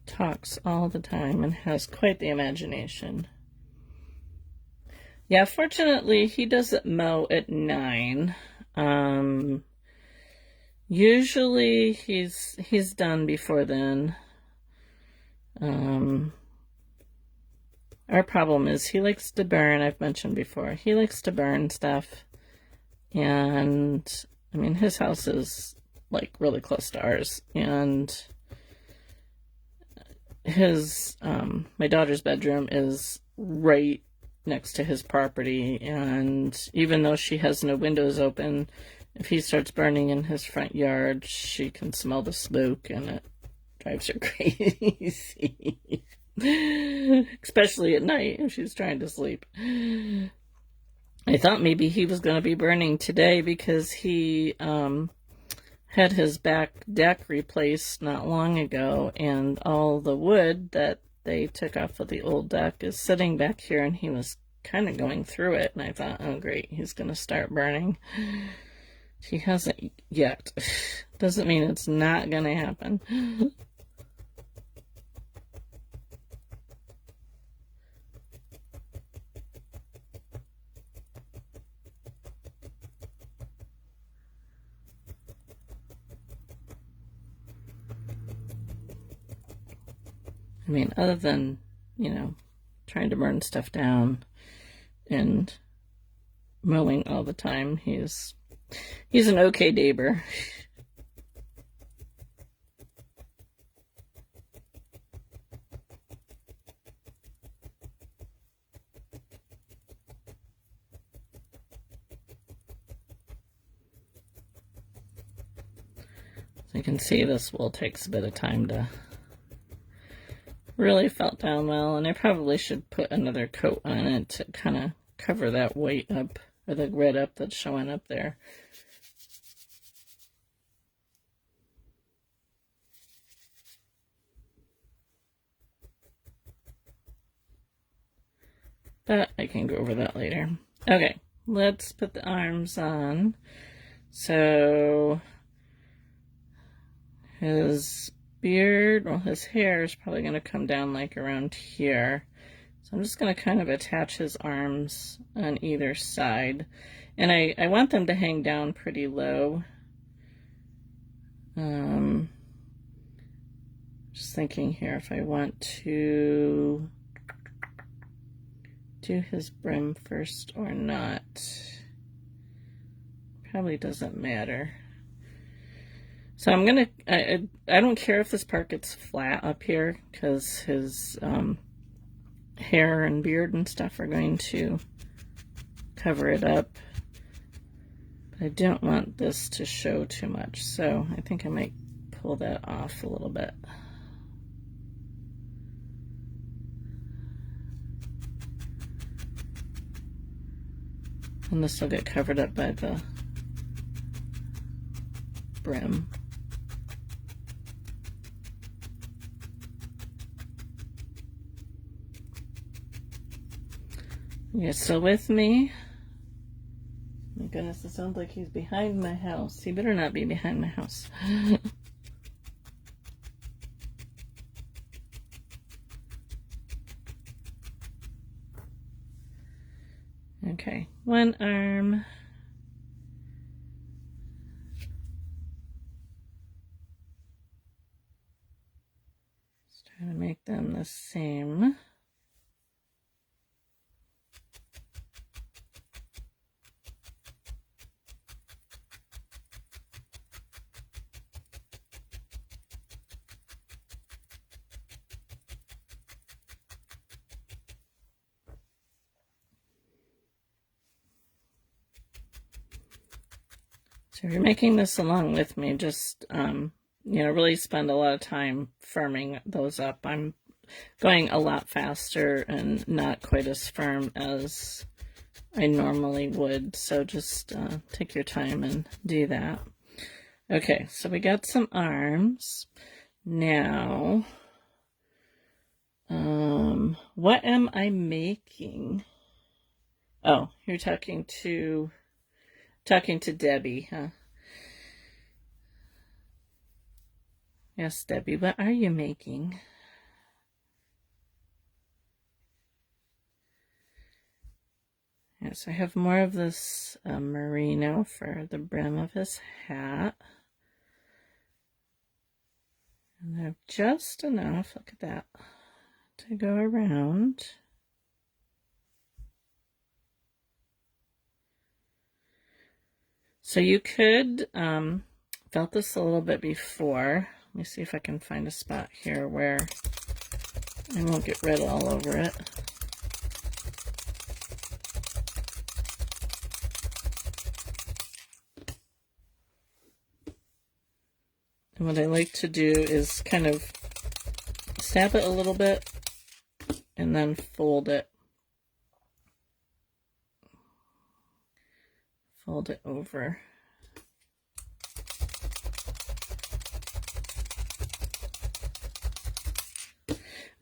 Talks all the time and has quite the imagination. Yeah, fortunately, he doesn't mow at 9. Usually he's done before then. Our problem is he likes to burn, I've mentioned before, he likes to burn stuff. And, I mean, his house is, like, really close to ours. And his, my daughter's bedroom is right next to his property. And even though she has no windows open, if he starts burning in his front yard, she can smell the smoke and it drives her crazy. Especially at night if she's trying to sleep. I thought maybe he was going to be burning today because he had his back deck replaced not long ago, and all the wood that they took off of the old deck is sitting back here, and he was kind of going through it, and I thought, oh great, he's going to start burning. He hasn't yet. Doesn't mean it's not going to happen. I mean, other than, you know, trying to burn stuff down and mowing all the time, he's an okay neighbor. So you can see this wool takes a bit of time to really felt down well, and I probably should put another coat on it to kind of cover that white up, or the red up that's showing up there. But I can go over that later. Okay, let's put the arms on. So his beard, well, his hair is probably going to come down like around here. So I'm just going to kind of attach his arms on either side. And I want them to hang down pretty low. Just thinking here if I want to do his brim first or not. Probably doesn't matter. So I'm gonna, I don't care if this part gets flat up here, because his hair and beard and stuff are going to cover it up. But I don't want this to show too much, so I think I might pull that off a little bit. And this will get covered up by the brim. You still with me? My goodness, it sounds like he's behind my house. He better not be behind my house. Okay, one arm. Just trying to make them the same. So if you're making this along with me, just, really spend a lot of time firming those up. I'm going a lot faster and not quite as firm as I normally would. So just take your time and do that. Okay, so we got some arms. Now, what am I making? Oh, you're talking to Debbie, huh? Yes, Debbie, what are you making? Yes, I have more of this merino for the brim of his hat. And I have just enough, look at that, to go around. So you could felt this a little bit before. Let me see if I can find a spot here where I won't get red all over it. And what I like to do is kind of stab it a little bit and then fold it. Fold it over.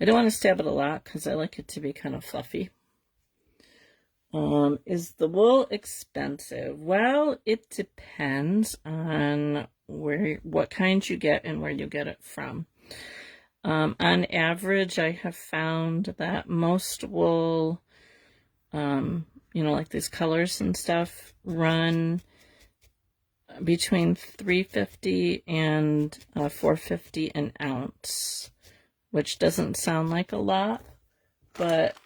I don't want to stab it a lot because I like it to be kind of fluffy. Is the wool expensive? Well, it depends on what kind you get and where you get it from. On average, I have found that most wool, like these colors and stuff, run between $3.50 and $4.50 an ounce, which doesn't sound like a lot, but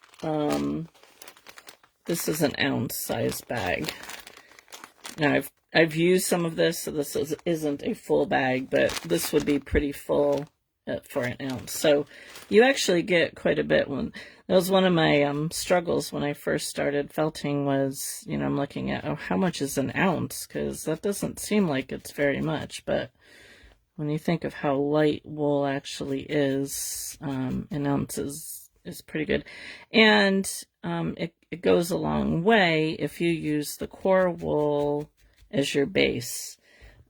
this is an ounce size bag. Now I've used some of this, so this isn't a full bag, but this would be pretty full for an ounce. So you actually get quite a bit. That was one of my struggles when I first started felting was, I'm looking at, how much is an ounce? Because that doesn't seem like it's very much, but when you think of how light wool actually is, an ounce is pretty good. And it goes a long way if you use the core wool as your base.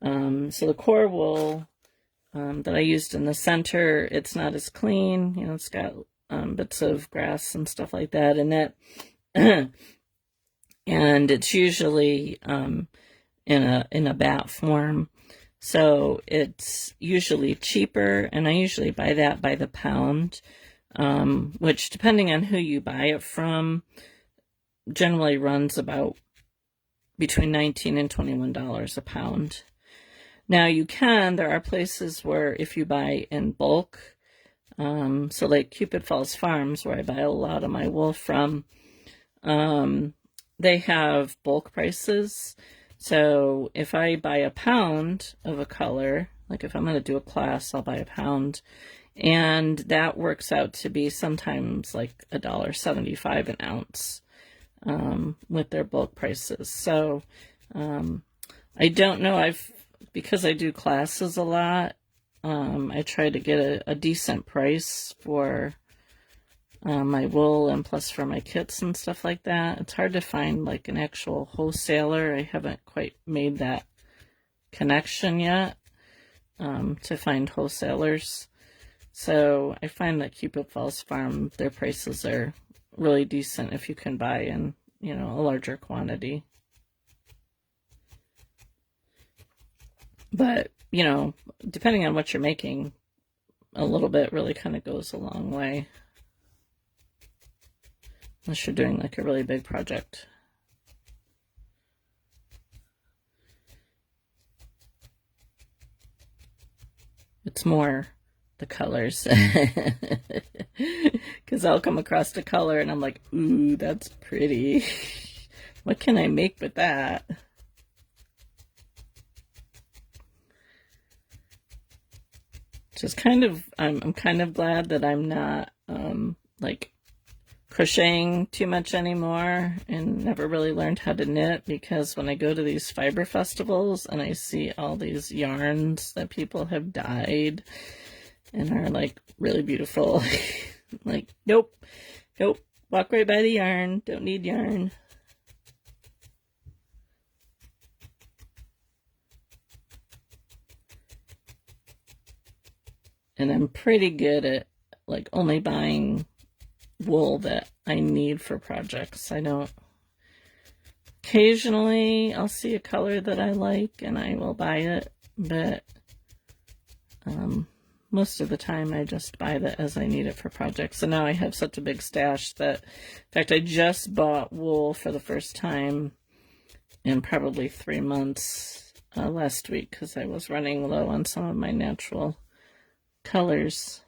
So the core wool that I used in the center, it's not as clean. It's got bits of grass and stuff like that in it. And it's usually in a bat form. So it's usually cheaper, and I usually buy that by the pound, which, depending on who you buy it from, generally runs about between $19 and $21 a pound. Now there are places where if you buy in bulk, so like Cupid Falls Farms, where I buy a lot of my wool from, they have bulk prices. So if I buy a pound of a color, like if I'm going to do a class, I'll buy a pound. And that works out to be sometimes like $1.75 an ounce with their bulk prices. So I don't know, because I do classes a lot, I try to get a decent price for my wool, and plus for my kits and stuff like that. It's hard to find like an actual wholesaler. I haven't quite made that connection yet to find wholesalers. So I find that Cupid Falls Farm, their prices are really decent if you can buy in, you know, a larger quantity. But, you know, depending on what you're making, a little bit really kind of goes a long way. Unless you're doing like a really big project. It's more the colors. Because I'll come across a color and I'm like, ooh, that's pretty. What can I make with that? Just kind of, I'm kind of glad that I'm not like crocheting too much anymore and never really learned how to knit, because when I go to these fiber festivals and I see all these yarns that people have dyed and are like really beautiful, like, nope, walk right by the yarn, don't need yarn. And I'm pretty good at like only buying wool that I need for projects. I don't, occasionally I'll see a color that I like and I will buy it, but most of the time I just buy that as I need it for projects. So now I have such a big stash that, in fact, I just bought wool for the first time in probably 3 months last week, because I was running low on some of my natural colors.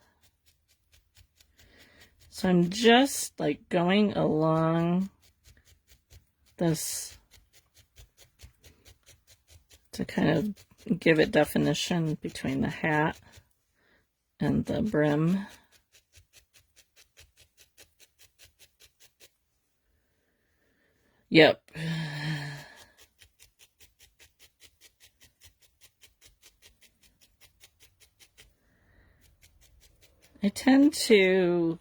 So I'm just like going along this to kind of give it definition between the hat and the brim. Yep. I tend to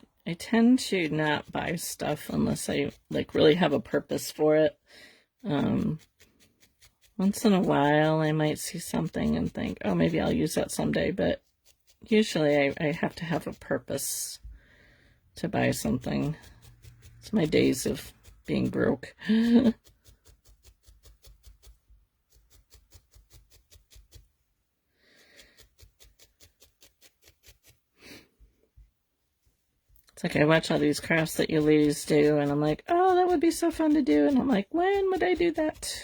not buy stuff unless I like really have a purpose for it. Once in a while I might see something and think, oh, maybe I'll use that someday, but usually I have to have a purpose to buy something. It's my days of being broke. It's like I watch all these crafts that you ladies do, and I'm like, oh, that would be so fun to do. And I'm like, when would I do that?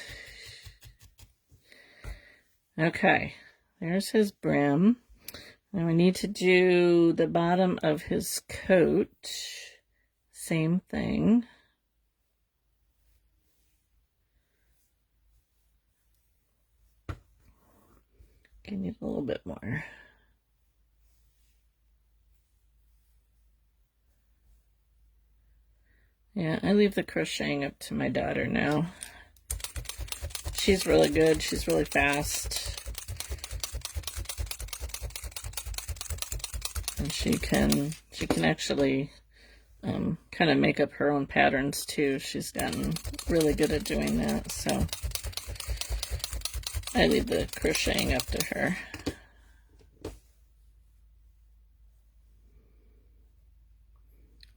Okay, there's his brim. Now we need to do the bottom of his coat. Same thing. I need a little bit more. Yeah, I leave the crocheting up to my daughter now. She's really good. She's really fast. And she can actually kind of make up her own patterns too. She's gotten really good at doing that, so I leave the crocheting up to her.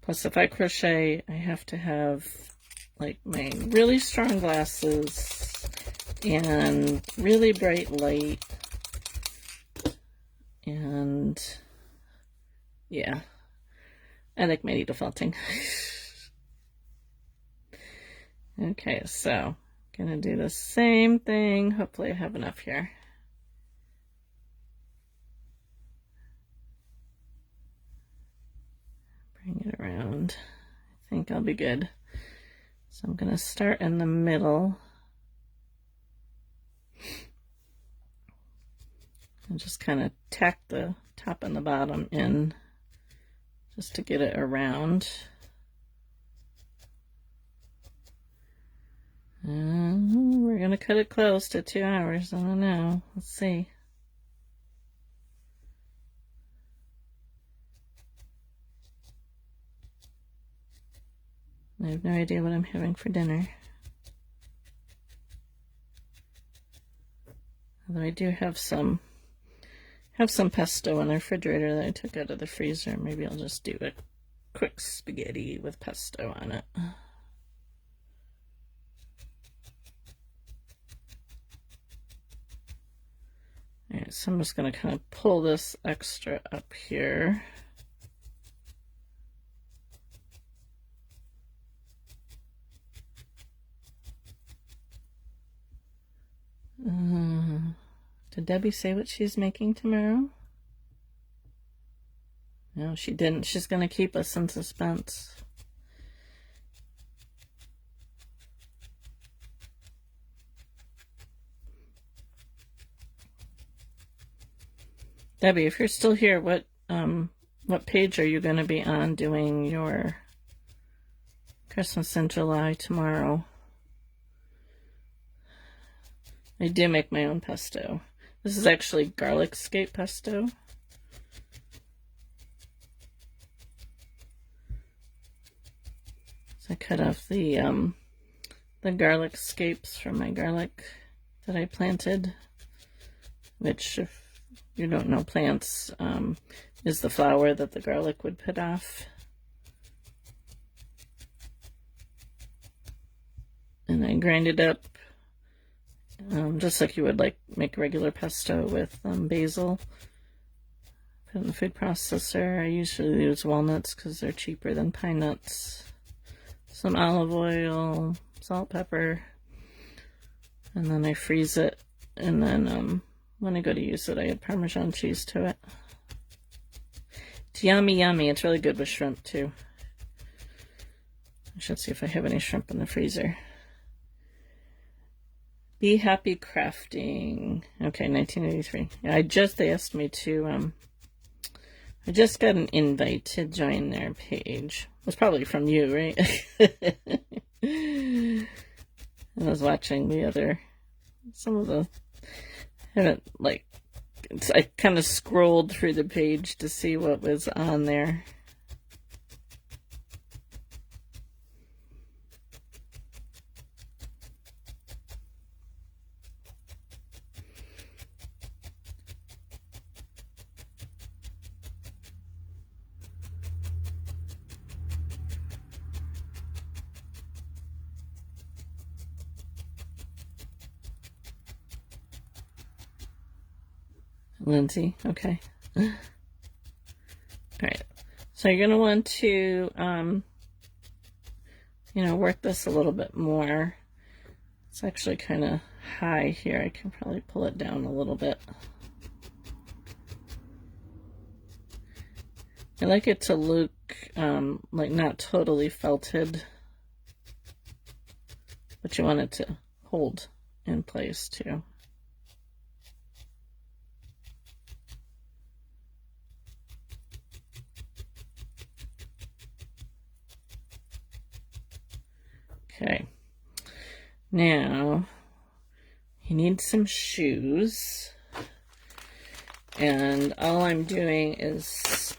Plus, if I crochet, I have to have like my really strong glasses and really bright light, and yeah, I like my needle felting. Okay, so gonna do the same thing. Hopefully I have enough here. Bring it around. I think I'll be good. So I'm gonna start in the middle and just kind of tack the top and the bottom in just to get it around. We're gonna cut it close to 2 hours. I don't know. Let's see. I have no idea what I'm having for dinner. Although I do have some pesto in the refrigerator that I took out of the freezer. Maybe I'll just do it quick spaghetti with pesto on it. Alright, so I'm just going to kind of pull this extra up here. Did Debbie say what she's making tomorrow? No, she didn't. She's going to keep us in suspense. Debbie, if you're still here, what page are you going to be on doing your Christmas in July tomorrow? I do make my own pesto. This is actually garlic scape pesto. So I cut off the garlic scapes from my garlic that I planted, which, if you don't know plants, is the flower that the garlic would put off. And I grind it up just like you would like make regular pesto with basil. Put it in the food processor. I usually use walnuts because they're cheaper than pine nuts. Some olive oil, salt, pepper, and then I freeze it, and then when I go to use it, I add Parmesan cheese to it. It's yummy, yummy. It's really good with shrimp, too. I should see if I have any shrimp in the freezer. Be Happy Crafting. Okay, 1983. They asked me to, I just got an invite to join their page. It was probably from you, right? I was watching some of the, I kind of scrolled through the page to see what was on there. Lindsay, okay. All right, so you're gonna want to, work this a little bit more. It's actually kind of high here. I can probably pull it down a little bit. I like it to look like not totally felted, but you want it to hold in place too. Okay, now you need some shoes, and all I'm doing is,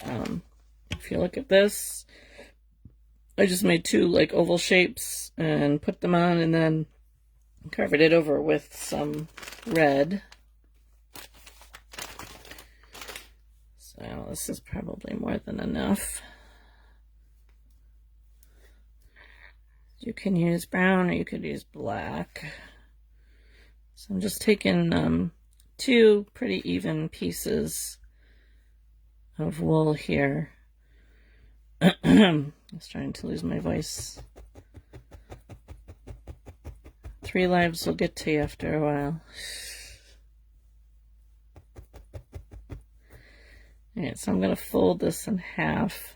if you look at this, I just made two like oval shapes and put them on, and then covered it over with some red. So this is probably more than enough. You can use brown or you could use black. So I'm just taking two pretty even pieces of wool here. I was trying to lose my voice. 3 lives will get to you after a while. Alright, so I'm going to fold this in half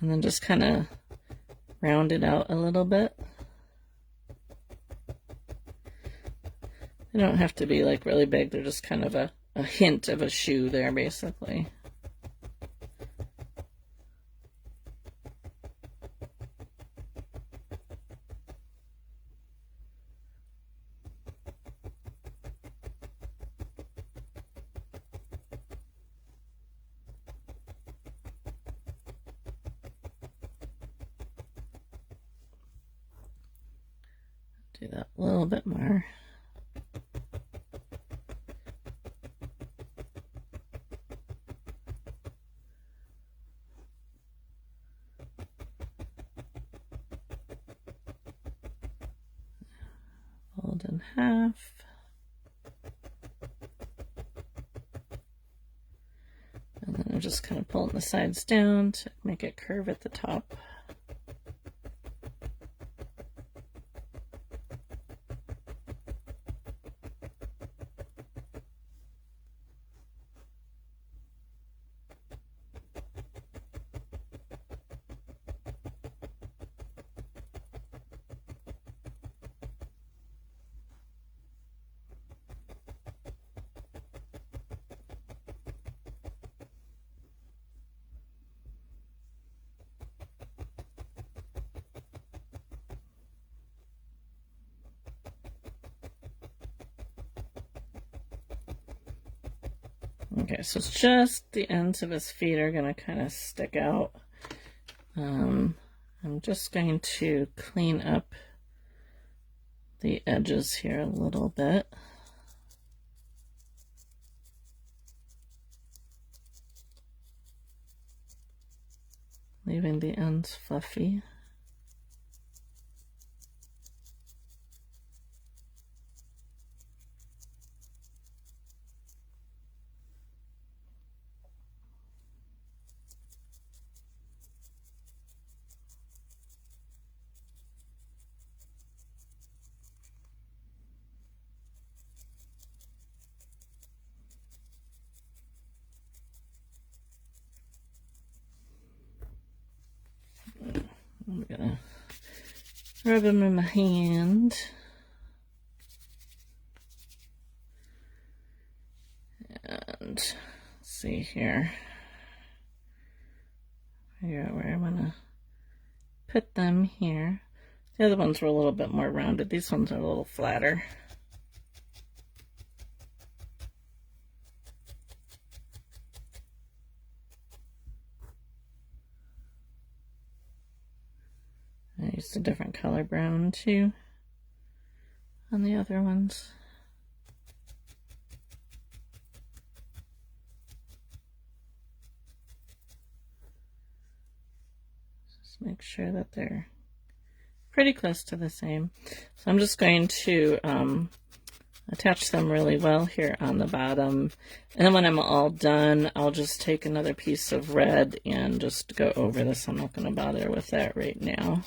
and then just kind of round it out a little bit. They don't have to be like really big, they're just kind of a hint of a shoe there basically. Do that a little bit more. in half. And then I'm just kind of pulling the sides down to make it curve at the top. Okay, so it's just the ends of his feet are going to kind of stick out. I'm just going to clean up the edges here a little bit. Leaving the ends fluffy. I'm gonna rub them in my hand. And let's see here. Figure out where I want to put them here. The other ones were a little bit more rounded. These ones are a little flatter. I used a different color brown too on the other ones. Just make sure that they're pretty close to the same. So I'm just going to attach them really well here on the bottom. And then when I'm all done, I'll just take another piece of red and just go over this. I'm not going to bother with that right now.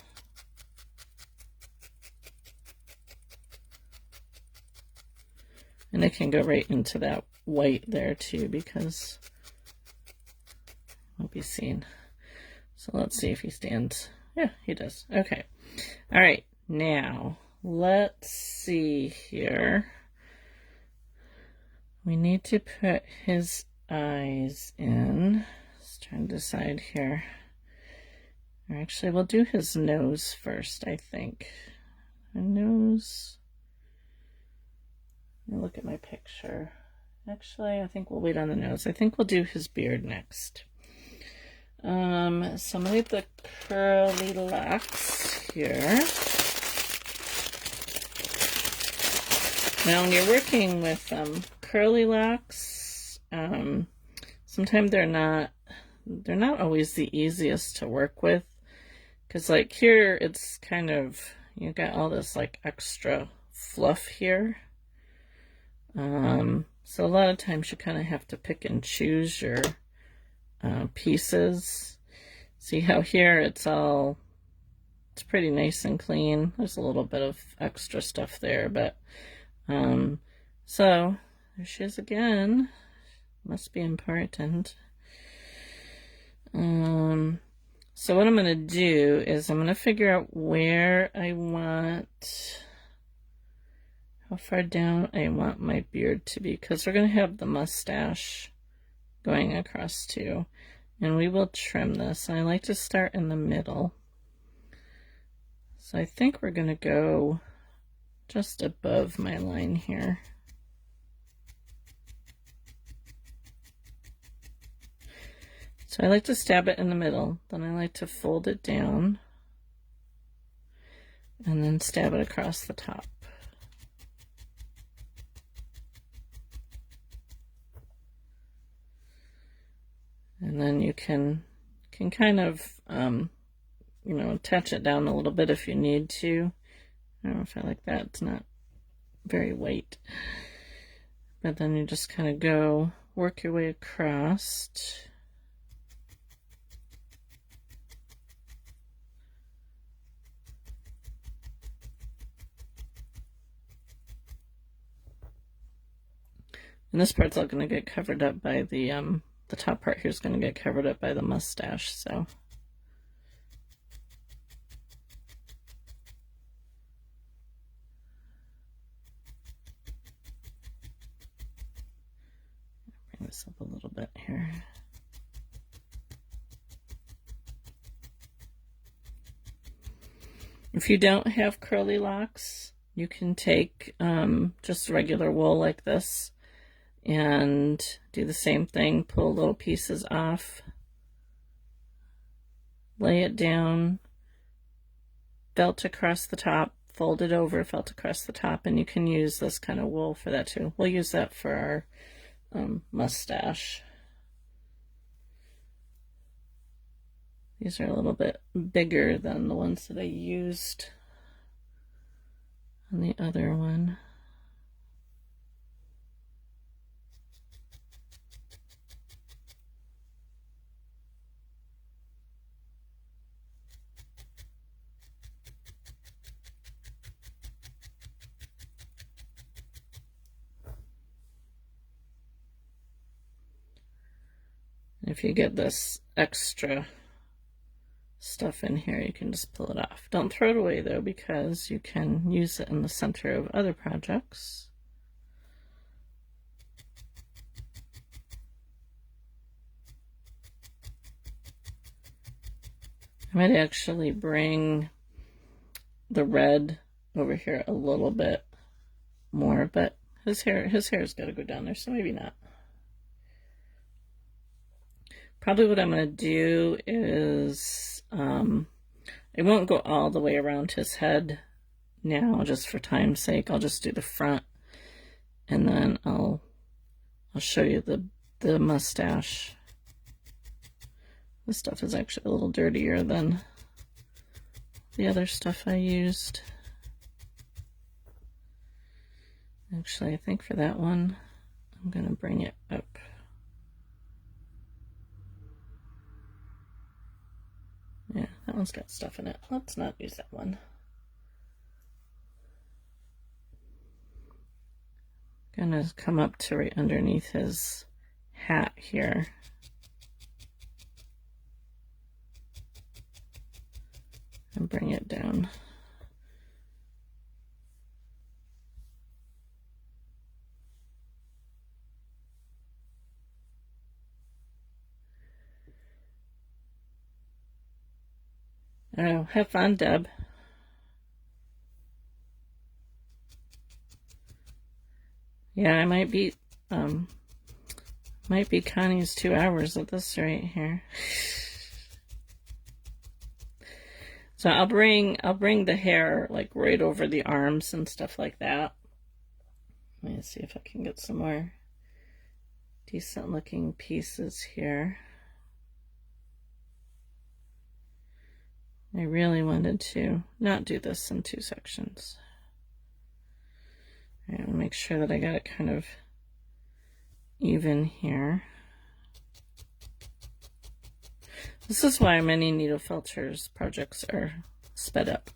And it can go right into that white there too, because it won't be seen. So let's see if he stands. Yeah, he does. Okay. All right. Now, let's see here. We need to put his eyes in. Let's try and decide here. Or actually, we'll do his nose first, I think. A nose. Let me look at my picture. Actually, I think we'll wait on the nose. I think we'll do his beard next. So I'm gonna get the curly locks here. Now, when you're working with curly locks, sometimes they're not always the easiest to work with, because like here it's kind of, you got all this like extra fluff here. So a lot of times you kind of have to pick and choose your pieces. See how here it's pretty nice and clean. There's a little bit of extra stuff there, but so there she is again. Must be important. So what I'm going to do is I'm going to figure out where I want, how far down I want my beard to be, because we're going to have the mustache going across too. And we will trim this. I like to start in the middle. So I think we're going to go just above my line here. So I like to stab it in the middle, then I like to fold it down and then stab it across the top. And then you can kind of, you know, touch it down a little bit if you need to. I don't know if I like that. It's not very white. But then you just kind of go, work your way across. And this part's all going to get covered up by the top part here is going to get covered up by the mustache, so. Bring this up a little bit here. If you don't have curly locks, you can take just regular wool like this and do the same thing. Pull little pieces off, lay it down, felt across the top, fold it over, felt across the top, and you can use this kind of wool for that too. We'll use that for our mustache. These are a little bit bigger than the ones that I used on the other one. If you get this extra stuff in here, you can just pull it off. Don't throw it away though, because you can use it in the center of other projects. I might actually bring the red over here a little bit more, but his hair's got to go down there, so maybe not. Probably what I'm going to do is I won't go all the way around his head now, just for time's sake. I'll just do the front, and then I'll show you the mustache. This stuff is actually a little dirtier than the other stuff I used. Actually, I think for that one, I'm going to bring it up. Yeah, that one's got stuff in it. Let's not use that one. Gonna come up to right underneath his hat here. And bring it down. Oh, have fun, Deb. Yeah, I might be Connie's 2 hours at this right here. So I'll bring the hair like right over the arms and stuff like that. Let me see if I can get some more decent looking pieces here. I really wanted to not do this in 2 sections. And make sure that I got it kind of even here. This is why many needle filters projects are sped up.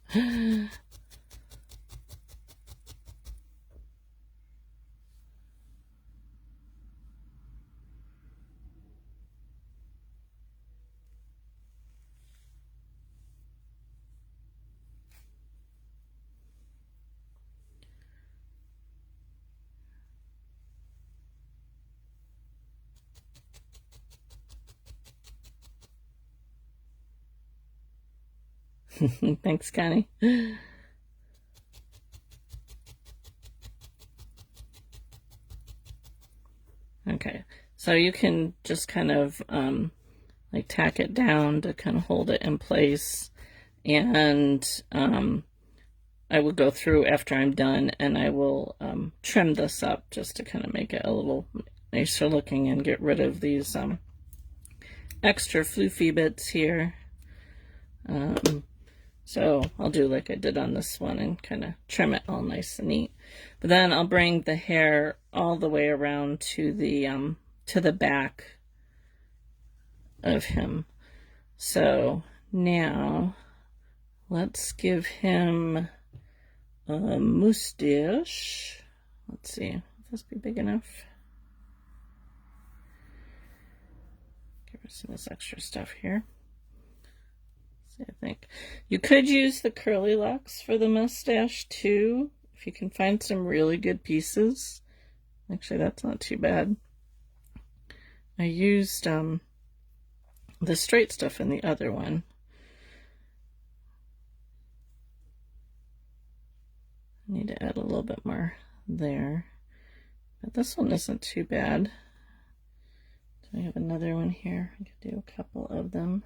Thanks, Connie. Okay, so you can just kind of like tack it down to kind of hold it in place, and I will go through after I'm done and I will trim this up just to kind of make it a little nicer looking and get rid of these extra floofy bits here. So I'll do like I did on this one and kind of trim it all nice and neat. But then I'll bring the hair all the way around to the back of him. So now let's give him a mustache. Let's see, will this be big enough? Give her some of this extra stuff here. I think you could use the curly locks for the mustache too, if you can find some really good pieces. Actually, that's not too bad. I used the straight stuff in the other one. I need to add a little bit more there, but this one isn't too bad. Do I have another one here? I could do a couple of them.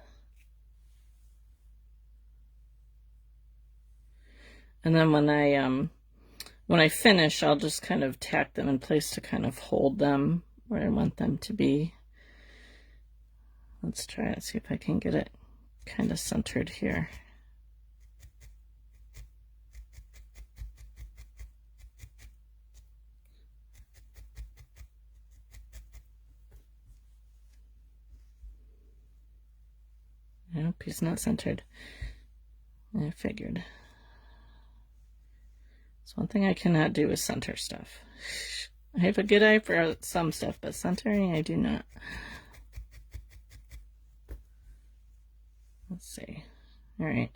And then when I finish, I'll just kind of tack them in place to kind of hold them where I want them to be. Let's try it, see if I can get it kind of centered here. Nope, he's not centered. I figured. So one thing I cannot do is center stuff. I have a good eye for some stuff, but centering I do not. Let's see. All right.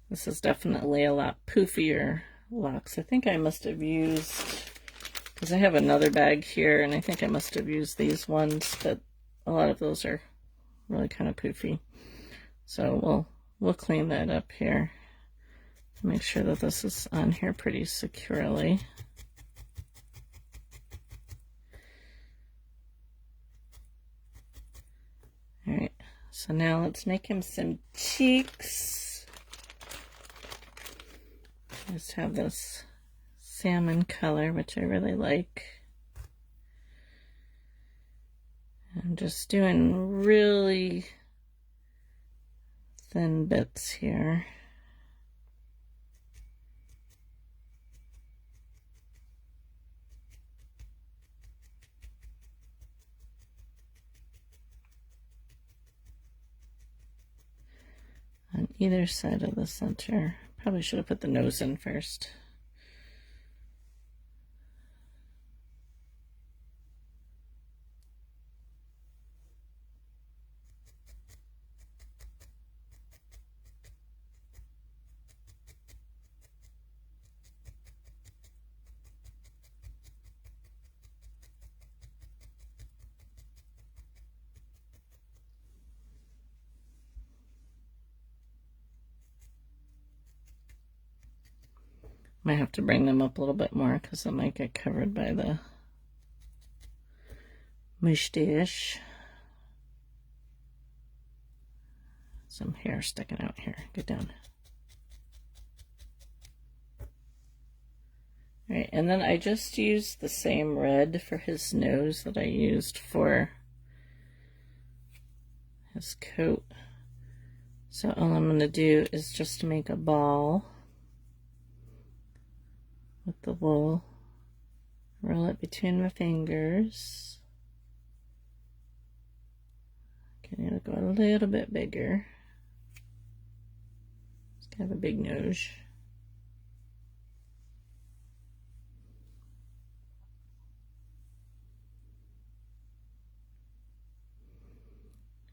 This is definitely a lot poofier locks. I think I must have used, because I have another bag here, and I think I must have used these ones, but a lot of those are really kind of poofy. So we'll clean that up here. Make sure that this is on here pretty securely. All right, so now let's make him some cheeks. Just have this salmon color, which I really like. I'm just doing really thin bits here. On either side of the center. Probably should have put the nose in first. Might have to bring them up a little bit more because it might get covered by the mustache. Some hair sticking out here. Get down. All right, and then I just used the same red for his nose that I used for his coat. So all I'm going to do is just make a ball with the wool, roll it between my fingers. Okay, it'll go a little bit bigger. It's kind of a big nose.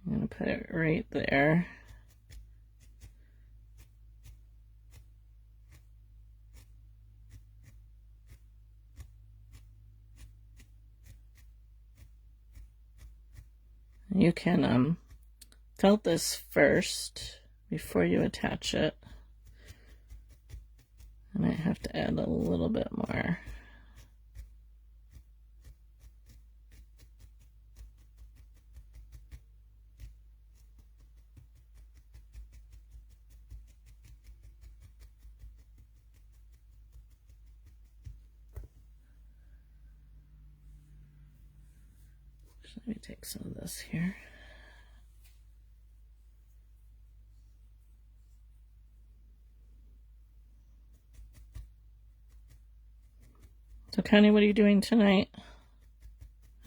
I'm gonna put it right there. You can felt this first before you attach it. I might have to add a little bit more. Let me take some of this here. So Connie, what are you doing tonight?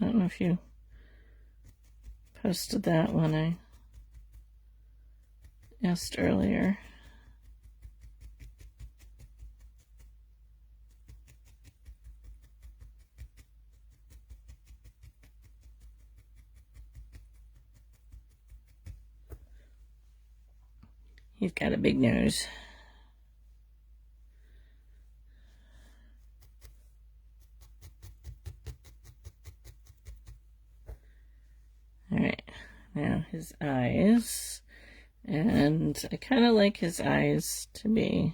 I don't know if you posted that when I asked earlier. He's got a big nose. Alright, now his eyes. And I kind of like his eyes to be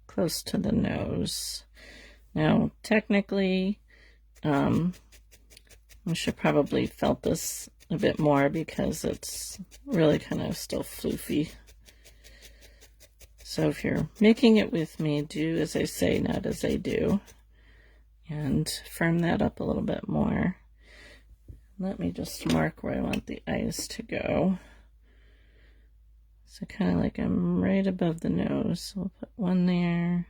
close to the nose. Now, technically, I should probably felt this a bit more because it's really kind of still floofy. So if you're making it with me, do as I say, not as I do. And firm that up a little bit more. Let me just mark where I want the eyes to go. So kind of like I'm right above the nose. So we'll put one there.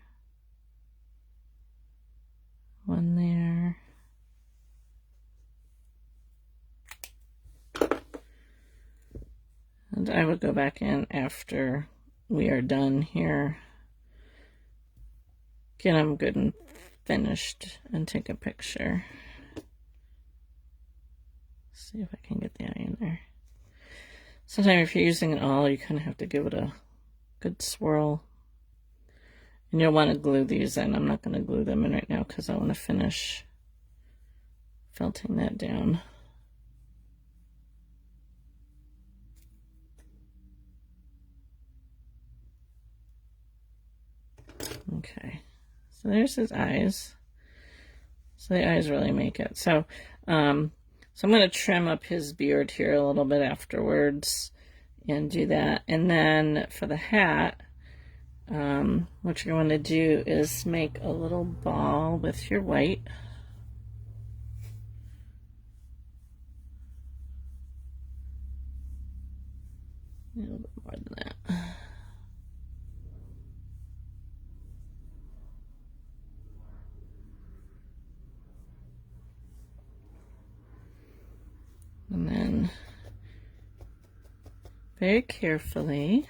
One there. And I would go back in after we are done here. Get them good and finished and take a picture. See if I can get the eye in there. Sometimes if you're using it all, you kind of have to give it a good swirl. And you'll want to glue these in. I'm not going to glue them in right now because I want to finish felting that down. Okay, so there's his eyes. So the eyes really make it. So, so I'm going to trim up his beard here a little bit afterwards and do that. And then for the hat, what you're going to do is make a little ball with your white. A little bit more than that. And then very carefully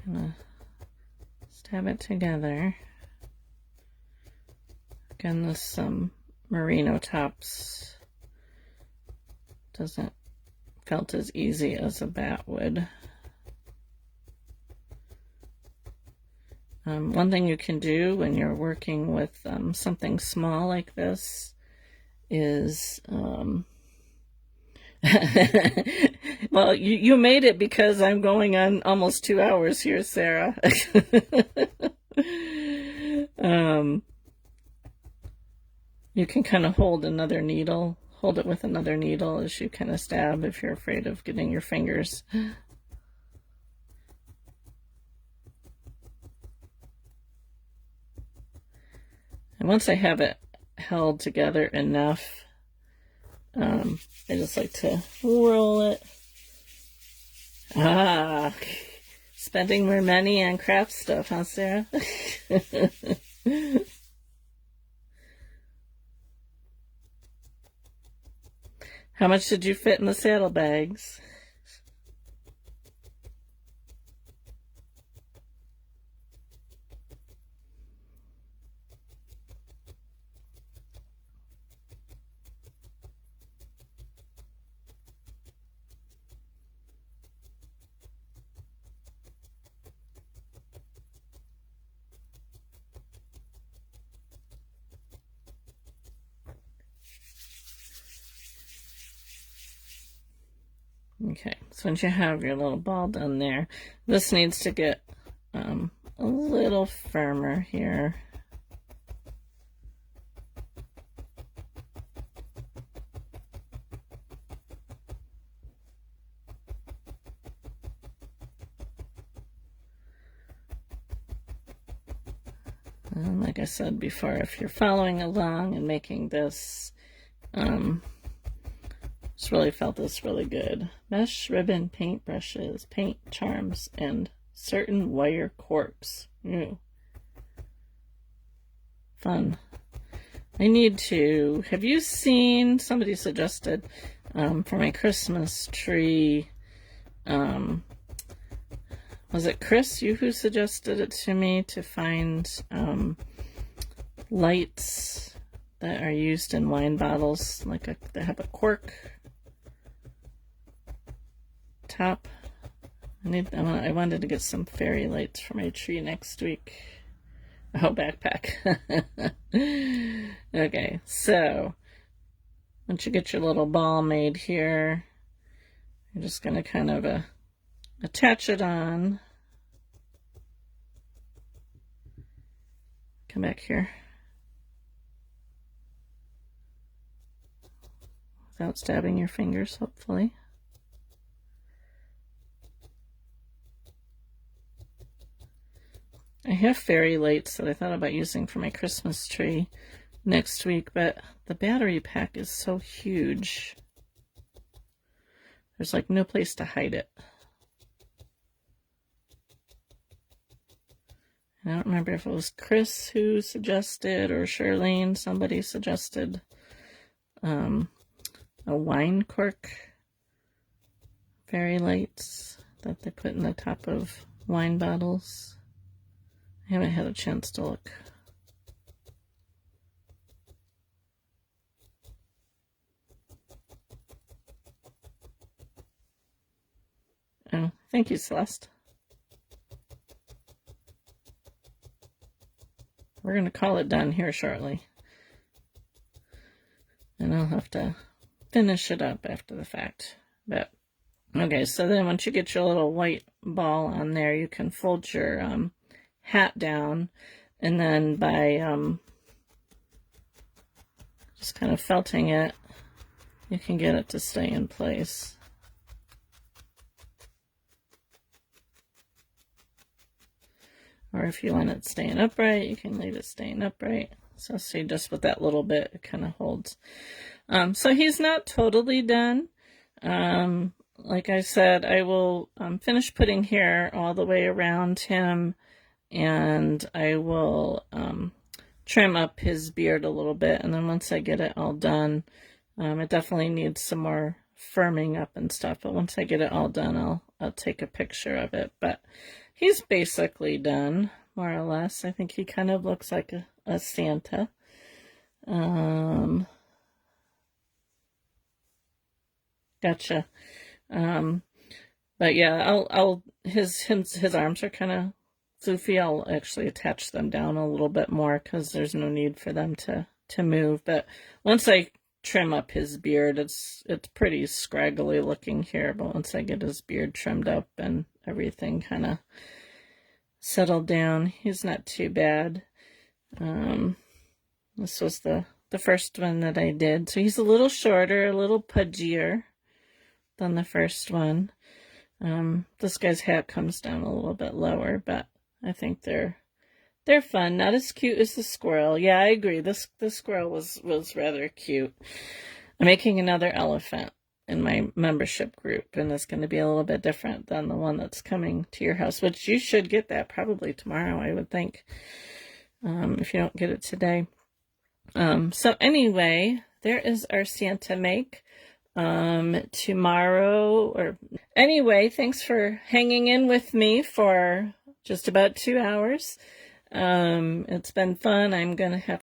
kind of stab it together. Again, this merino tops doesn't felt as easy as a bat would. One thing you can do when you're working with something small like this is, well, you made it because I'm going on almost 2 hours here, Sarah. You can kind of hold it with another needle as you kind of stab if you're afraid of getting your fingers. And once I have it held together enough, I just like to roll it. Spending more money on craft stuff, huh, Sarah? How much did you fit in the saddlebags? Okay, so once you have your little ball done there, this needs to get a little firmer here. And like I said before, if you're following along and making this, just really felt this really good. Mesh, ribbon, paint brushes, paint, charms, and certain wire corks. Ew. Fun. I need to, have you seen, somebody suggested for my Christmas tree, was it Chris, you who suggested it to me, to find lights that are used in wine bottles, like that have a cork top. I wanted to get some fairy lights for my tree next week. Oh, backpack. Okay, so once you get your little ball made here, you're just going to kind of attach it on. Come back here. Without stabbing your fingers, hopefully. I have fairy lights that I thought about using for my Christmas tree next week, but the battery pack is so huge. There's like no place to hide it. I don't remember if it was Chris who suggested, or Charlene, somebody suggested a wine cork fairy lights that they put in the top of wine bottles. I haven't had a chance to look. Oh, thank you, Celeste. We're going to call it done here shortly. And I'll have to finish it up after the fact. But, okay, so then once you get your little white ball on there, you can fold your hat down, and then by just kind of felting it, you can get it to stay in place. Or if you want it staying upright, you can leave it staying upright. So see, just with that little bit, it kind of holds. So he's not totally done. Like I said, I will finish putting hair all the way around him, and I will trim up his beard a little bit. And then once I get it all done, it definitely needs some more firming up and stuff. But once I get it all done, I'll take a picture of it. But he's basically done, more or less. I think he kind of looks like a Santa. Gotcha. But yeah, his arms are kind of floofy. I'll actually attach them down a little bit more because there's no need for them to move. But once I trim up his beard, it's pretty scraggly looking here. But once I get his beard trimmed up and everything kind of settled down, he's not too bad. This was the first one that I did. So he's a little shorter, a little pudgier than the first one. This guy's hat comes down a little bit lower, but I think they're fun. Not as cute as the squirrel. Yeah, I agree. This squirrel was rather cute. I'm making another elephant in my membership group, and it's going to be a little bit different than the one that's coming to your house, which you should get that probably tomorrow, I would think, if you don't get it today. So anyway, there is our Santa make. Tomorrow, or anyway, thanks for hanging in with me for just about 2 hours. It's been fun. I'm gonna have